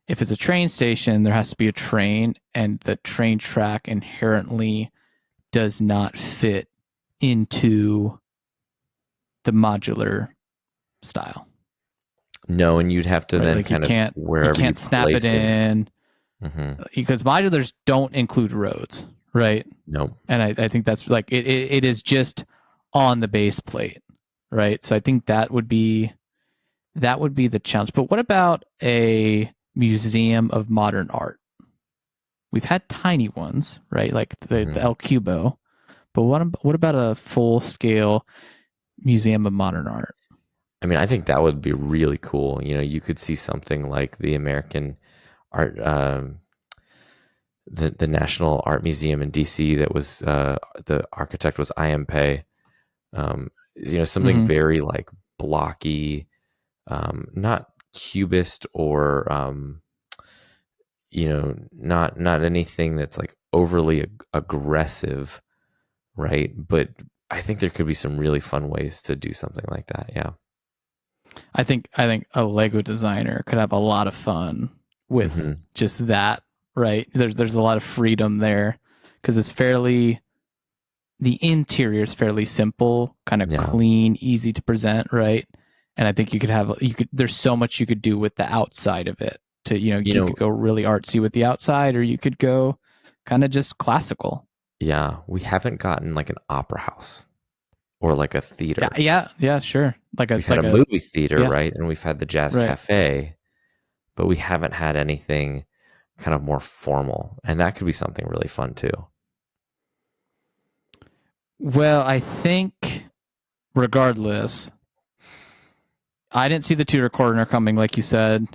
if it's a train station, there has to be a train, and the train track inherently does not fit into the modular style. No, and you'd have to Right? then Like kind of you wherever you can't snap it place it. in, Mm-hmm. because modulars don't include roads, right? No. And I think that's like it is just on the base plate, right? So I think that would be the challenge. But what about a museum of modern art? We've had tiny ones, right? Like the El Cubo. But what about a full scale museum of modern art? I mean, I think that would be really cool. You could see something like the American art, the National Art Museum in DC. That was the architect was I.M. Pei. Something Mm-hmm. very like blocky, not cubist or not anything that's like overly aggressive, right? But I think there could be some really fun ways to do something like that. Yeah. I think a Lego designer could have a lot of fun with Mm-hmm. just that, right? There's a lot of freedom there, because the interior is fairly simple, kind of Yeah. clean, easy to present, right? And I think there's so much you could do with the outside of it. You could go really artsy with the outside, or you could go kind of just classical. Yeah. We haven't gotten like an opera house or like a theater. Yeah, sure. We've had a movie theater, yeah, right? And we've had the Jazz right. Cafe, but we haven't had anything kind of more formal. And that could be something really fun too. Well, I think regardless, I didn't see the Tudor corner coming, like you said.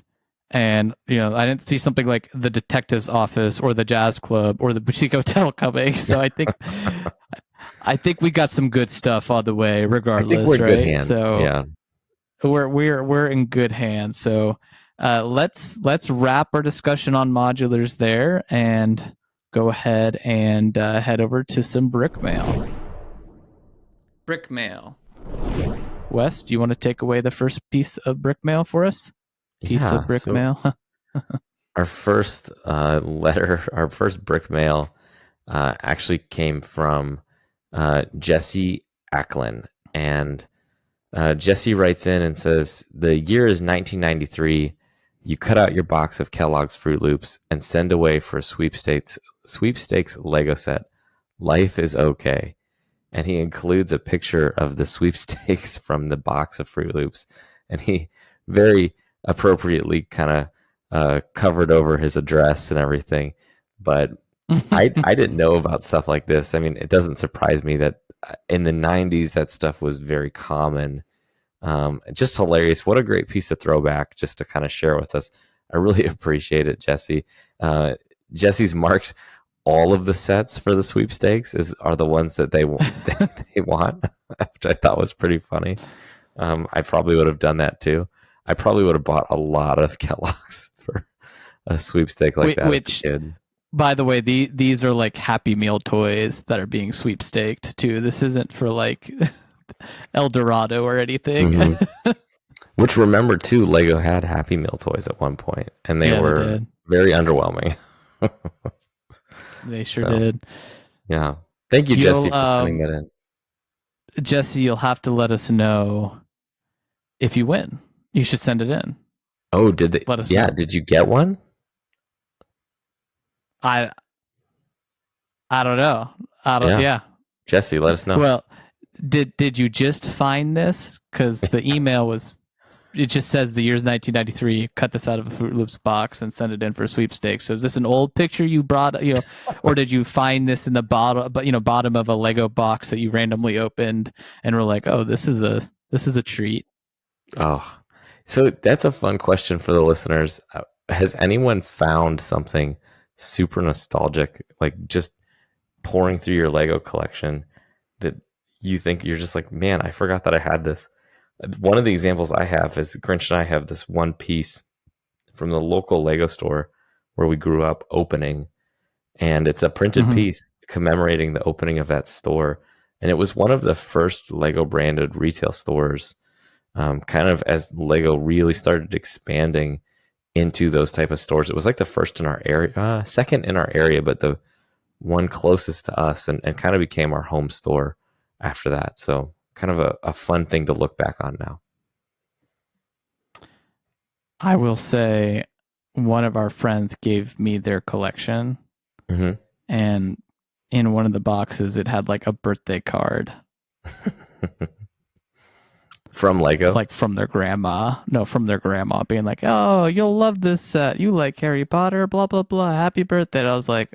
And, I didn't see something like the detective's office or the jazz club or the boutique hotel coming. So I think we got some good stuff on the way regardless, I think we're in good right? hands. So Yeah. we're in good hands. So let's wrap our discussion on modulars there and go ahead and head over to some brick mail. Brick mail. Wes, do you want to take away the first piece of brick mail for us? Piece of brick mail. Our first letter, our first brick mail, actually came from Jesse Acklin, and Jesse writes in and says, "The year is 1993. You cut out your box of Kellogg's Fruit Loops and send away for a sweepstakes Lego set. Life is okay." And he includes a picture of the sweepstakes from the box of Fruit Loops, and he very appropriately kind of covered over his address and everything. But I didn't know about stuff like this. I mean, it doesn't surprise me that in the 90s that stuff was very common. Just hilarious. What a great piece of throwback just to kind of share with us. I really appreciate it, Jesse. Jesse's marked all of the sets for the sweepstakes are the ones that they want, which I thought was pretty funny. I probably would have done that too. I probably would have bought a lot of Kellogg's for a sweepstake like that as a kid. By the way, these are like Happy Meal toys that are being sweepstaked too. This isn't for like El Dorado or anything. Mm-hmm. Which, remember too, Lego had Happy Meal toys at one point, and they were very underwhelming. They sure did. Yeah. Thank you, Jesse, for sending that in. Jesse, you'll have to let us know if you win. You should send it in. Oh, did they? Let us know. Did you get one? I I don't know. I don't. Yeah. Yeah. Jesse, let us know. Well, did you just find this? Because the email was. It just says the year's 1993. Cut this out of a Fruit Loops box and send it in for sweepstakes. So is this an old picture you brought? Or did you find this in the bottom of a Lego box that you randomly opened and were like, oh, this is a treat. Oh, so that's a fun question for the listeners. Has anyone found something super nostalgic, like just pouring through your Lego collection that you think you're just like, man, I forgot that I had this? One of the examples I have is Grinch and I have this one piece from the local Lego store where we grew up opening, and it's a printed piece commemorating the opening of that store. And it was one of the first Lego branded retail stores, kind of as Lego really started expanding into those type of stores. It was like the first in our area, second in our area, but the one closest to us, and kind of became our home store after that. So kind of a fun thing to look back on now. I will say one of our friends gave me their collection, and in one of the boxes it had like a birthday card from Lego, like from their grandma. No, from their grandma being like, oh, you'll love this set, you like Harry Potter, blah blah blah, happy birthday. And I was like,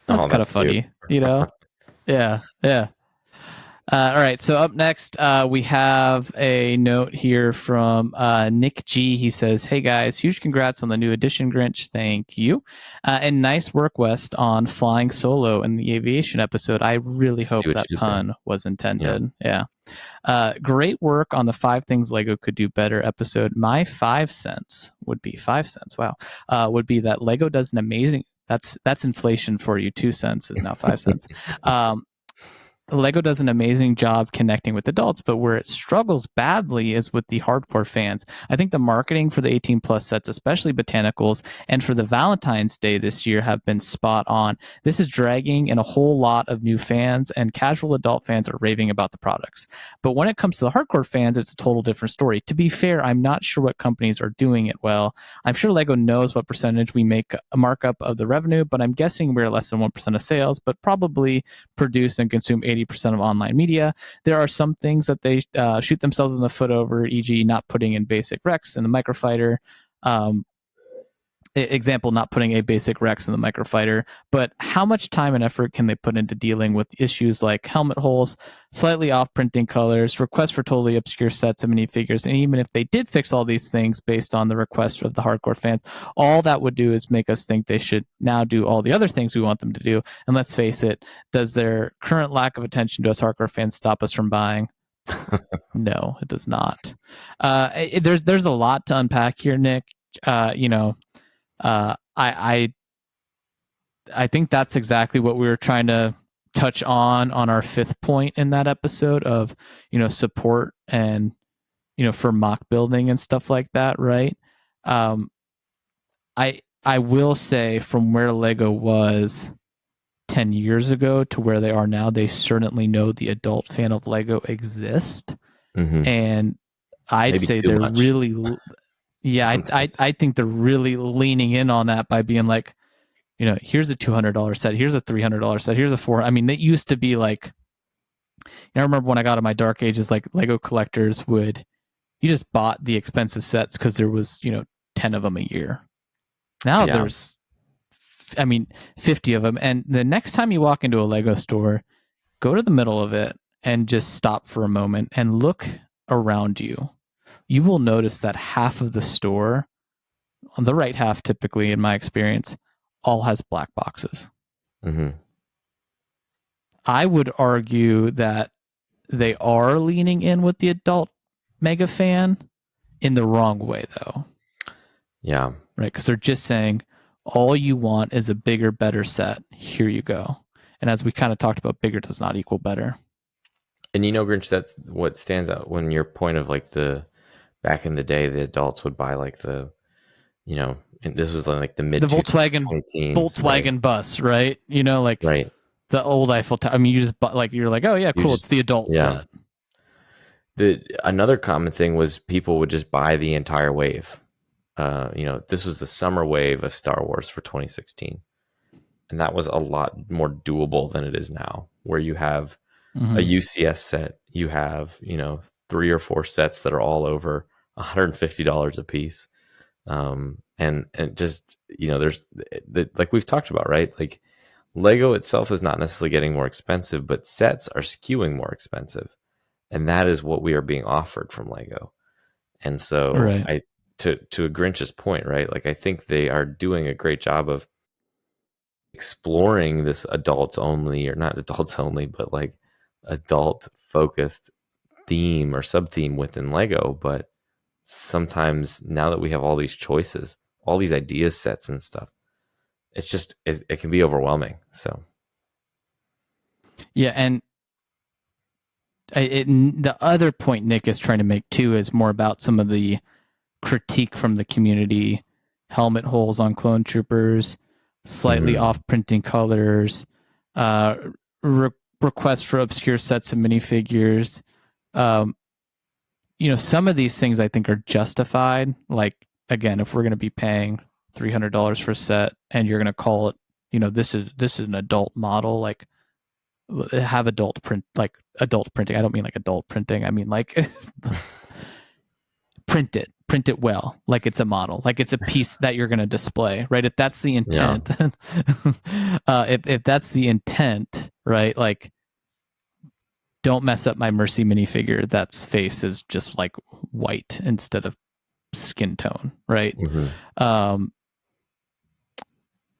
that's kind of funny, yeah. All right, so up next, we have a note here from Nick G. He says, hey guys, huge congrats on the new edition, Grinch. Thank you. And nice work, West, on flying solo in the aviation episode. I really hope that pun was intended. Yeah. Great work on the 5 things Lego could do better episode. My 5 cents would be 5 cents. Wow. Would be that Lego does an amazing, that's inflation for you. 2 cents is now 5 cents. Lego does an amazing job connecting with adults, but where it struggles badly is with the hardcore fans. I think the marketing for the 18 plus sets, especially botanicals, and for the Valentine's Day this year have been spot on. This is dragging in a whole lot of new fans, and casual adult fans are raving about the products. But when it comes to the hardcore fans, it's a total different story. To be fair, I'm not sure what companies are doing it well. I'm sure Lego knows what percentage we make a markup of the revenue, but I'm guessing we're less than 1% of sales, but probably produce and consume 80% of online media. There are some things that they shoot themselves in the foot over, e.g. not putting in basic Rex in the microfighter. Example, not putting a basic Rex in the microfighter, but how much time and effort can they put into dealing with issues like helmet holes, slightly off printing colors, requests for totally obscure sets of minifigures? And even if they did fix all these things based on the request of the hardcore fans, all that would do is make us think they should now do all the other things we want them to do. And let's face it, does their current lack of attention to us hardcore fans stop us from buying? No, it does not. There's a lot to unpack here, Nick. I think that's exactly what we were trying to touch on our 5th point in that episode of, support and, for mock building and stuff like that. Right. I will say from where Lego was 10 years ago to where they are now, they certainly know the adult fan of Lego exists. And I'd say they're really, I think they're really leaning in on that by being like, here's a $200 set, here's a $300 set, here's a $400. I mean, it used to be like, I remember when I got in my dark ages, like Lego collectors you just bought the expensive sets because there was, 10 of them a year. Now there's, 50 of them. And the next time you walk into a Lego store, go to the middle of it and just stop for a moment and look around you. You will notice that half of the store, on the right half, typically in my experience, all has black boxes. I would argue that they are leaning in with the adult mega fan in the wrong way, though. Yeah. Right, because they're just saying, all you want is a bigger, better set. Here you go. And as we kind of talked about, bigger does not equal better. And Grinch, that's what stands out when your point of like back in the day, the adults would buy like the, and this was like the Volkswagen bus, right? right. The old Eiffel Tower. I mean, you just you're like, oh yeah, cool. It's the adult set. Another common thing was people would just buy the entire wave. This was the summer wave of Star Wars for 2016. and that was a lot more doable than it is now, where you have a Mm-hmm. UCS set, you have, 3 or 4 sets that are all over $150 a piece. And just, there's like we've talked about, right? Like Lego itself is not necessarily getting more expensive, but sets are skewing more expensive. And that is what we are being offered from Lego. And so Right. to a Grinch's point, right? Like I think they are doing a great job of exploring this adults only, or not adults only, but like adult focused theme or sub theme within Lego. But sometimes now that we have all these choices, all these idea sets and stuff, it's just it can be overwhelming. So Yeah, and the other point Nick is trying to make too is more about some of the critique from the community: helmet holes on clone troopers, slightly mhm. off printing colors, uh, re- requests for obscure sets of minifigures. Um, some of these things I think are justified. Like, again, if we're going to be paying $300 for a set and you're going to call it, this is an adult model, like have adult print, like adult printing. I don't mean like adult printing. I mean like print it well, like it's a model, like it's a piece that you're going to display, right? If that's the Yeah. intent, if that's the intent, right? Like, don't mess up my Mercy minifigure that's face is just like white instead of skin tone, right? Hmm. Um,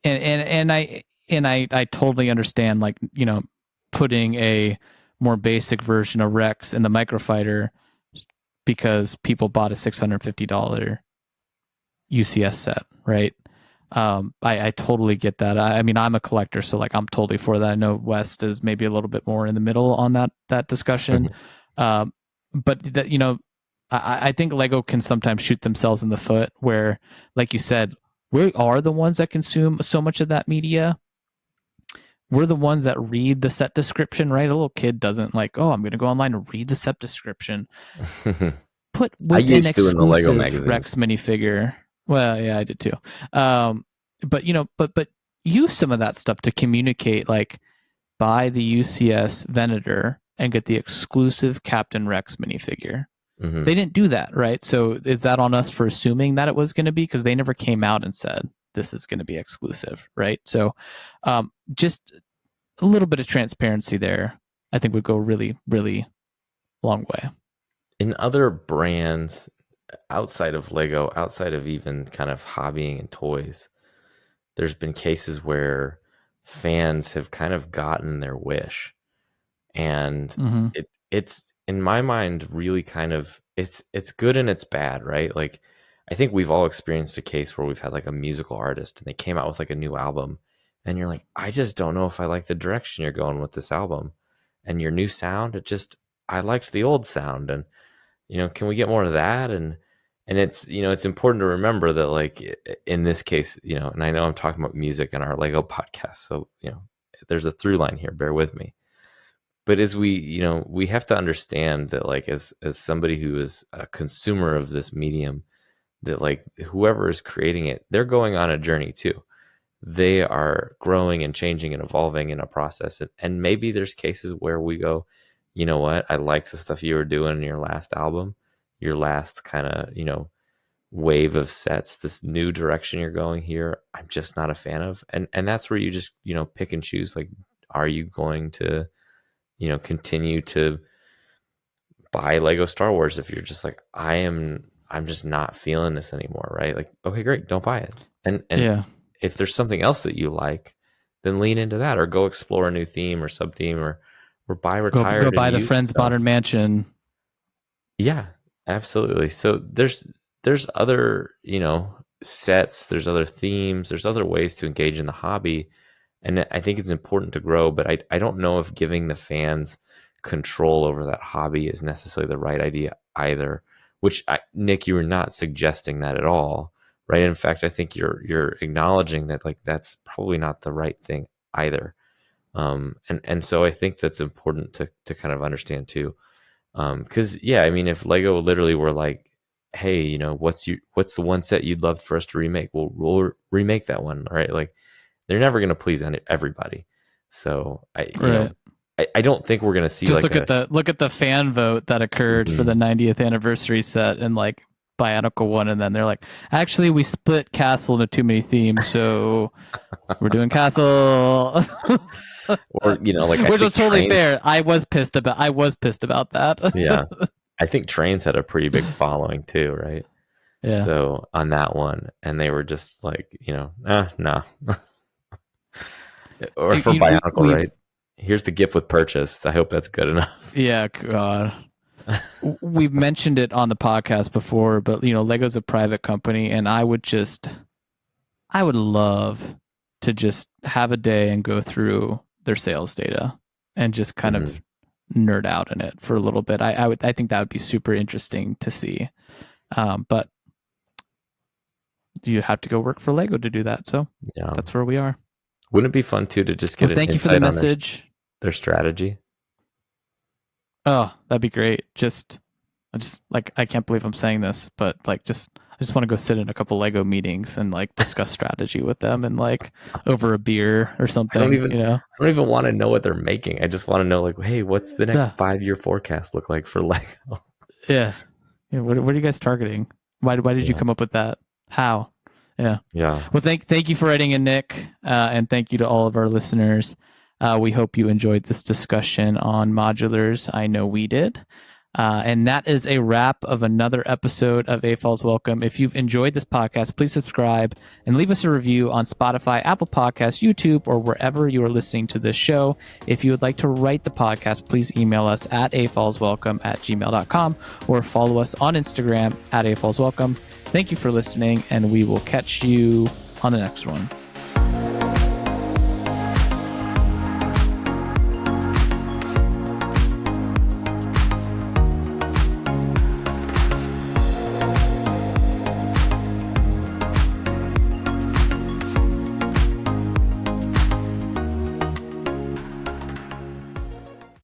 and I totally understand, like, putting a more basic version of Rex in the microfighter because people bought a $650 UCS set, right? I totally get that. I mean, I'm a collector, so like I'm totally for that. I know West is maybe a little bit more in the middle on that discussion, um, but that I think Lego can sometimes shoot themselves in the foot. Where, like you said, we are the ones that consume so much of that media. We're the ones that read the set description, right? A little kid doesn't like, oh, I'm going to go online and read the set description. Put I with an used to in the Lego exclusive Rex magazines. minifigure. Well, yeah, I did too. Um, but use some of that stuff to communicate, like buy the UCS Venator and get the exclusive Captain Rex minifigure. Hmm. They didn't do that, right? So is that on us for assuming that it was going to be, because they never came out and said this is going to be exclusive, right? So just a little bit of transparency there, I think, would go really, really long way. In other brands outside of Lego, outside of even kind of hobbying and toys, there's been cases where fans have kind of gotten their wish, and Mm-hmm. it's in my mind really kind of it's good and it's bad, right? Like I think we've all experienced a case where we've had like a musical artist and they came out with like a new album, and you're like, I just don't know if I like the direction you're going with this album and your new sound. I liked the old sound, and can we get more of that? And it's important to remember that, like, in this case, and I know I'm talking about music in our Lego podcast, so there's a through line here, bear with me. But as we have to understand that, like, as somebody who is a consumer of this medium, that like whoever is creating it, they're going on a journey too. They are growing and changing and evolving in a process. And maybe there's cases where we go, you know what, I like the stuff you were doing in your last album, your last kind of, wave of sets, this new direction you're going here, I'm just not a fan of. And that's where you just, pick and choose. Like, are you going to, continue to buy Lego Star Wars if you're just like, I'm just not feeling this anymore, right? Like, okay, great, don't buy it. And Yeah. if there's something else that you like, then lean into that, or go explore a new theme or sub theme, or buy Go retired and buy the used Friends stuff. Modern Mansion. Yeah, absolutely. So there's other, sets, there's other themes, there's other ways to engage in the hobby. And I think it's important to grow, but I don't know if giving the fans control over that hobby is necessarily the right idea either. Nick, you were not suggesting that at all, right? In fact, I think you're acknowledging that, like, that's probably not the right thing either. And so I think that's important to kind of understand too. Because yeah, I mean, if Lego literally were like, hey, what's the one set you'd love for us to remake? We'll remake that one, right? Like, they're never going to please everybody. So Right. I don't think we're going to see just like look at the fan vote that occurred for the 90th anniversary set and like Bionicle one, and then they're like, actually we split Castle into too many themes, so we're doing Castle. Or like which was totally fair. I was pissed about that. Yeah, I think Trains had a pretty big following too, right? Yeah. So on that one, and they were just like, nah. Or for Bionicle, right? Here's the gift with purchase. I hope that's good enough. Yeah, God. We've mentioned it on the podcast before, but Lego's a private company, and I would love to just have a day and go through their sales data and just kind of nerd out in it for a little bit. I think that would be super interesting to see. But you have to go work for Lego to do that. So that's where we are. Wouldn't it be fun too to just get an thank you for the message. Their strategy? Oh, that'd be great. I can't believe I'm saying this, but I just want to go sit in a couple Lego meetings and like discuss strategy with them and like over a beer or something. I don't even want to know what they're making. I just want to know like, hey, what's the next 5-year forecast look like for Lego? Yeah. What are you guys targeting? Why did you come up with that? How? Yeah. Well, thank you for writing in, Nick, and thank you to all of our listeners. We hope you enjoyed this discussion on modulars. I know we did. And that is a wrap of another episode of AFOLs Welcome. If you've enjoyed this podcast, please subscribe and leave us a review on Spotify, Apple Podcasts, YouTube, or wherever you are listening to this show. If you would like to write the podcast, please email us at afolswelcome@gmail.com or follow us on Instagram at AFOLs Welcome. Thank you for listening, and we will catch you on the next one.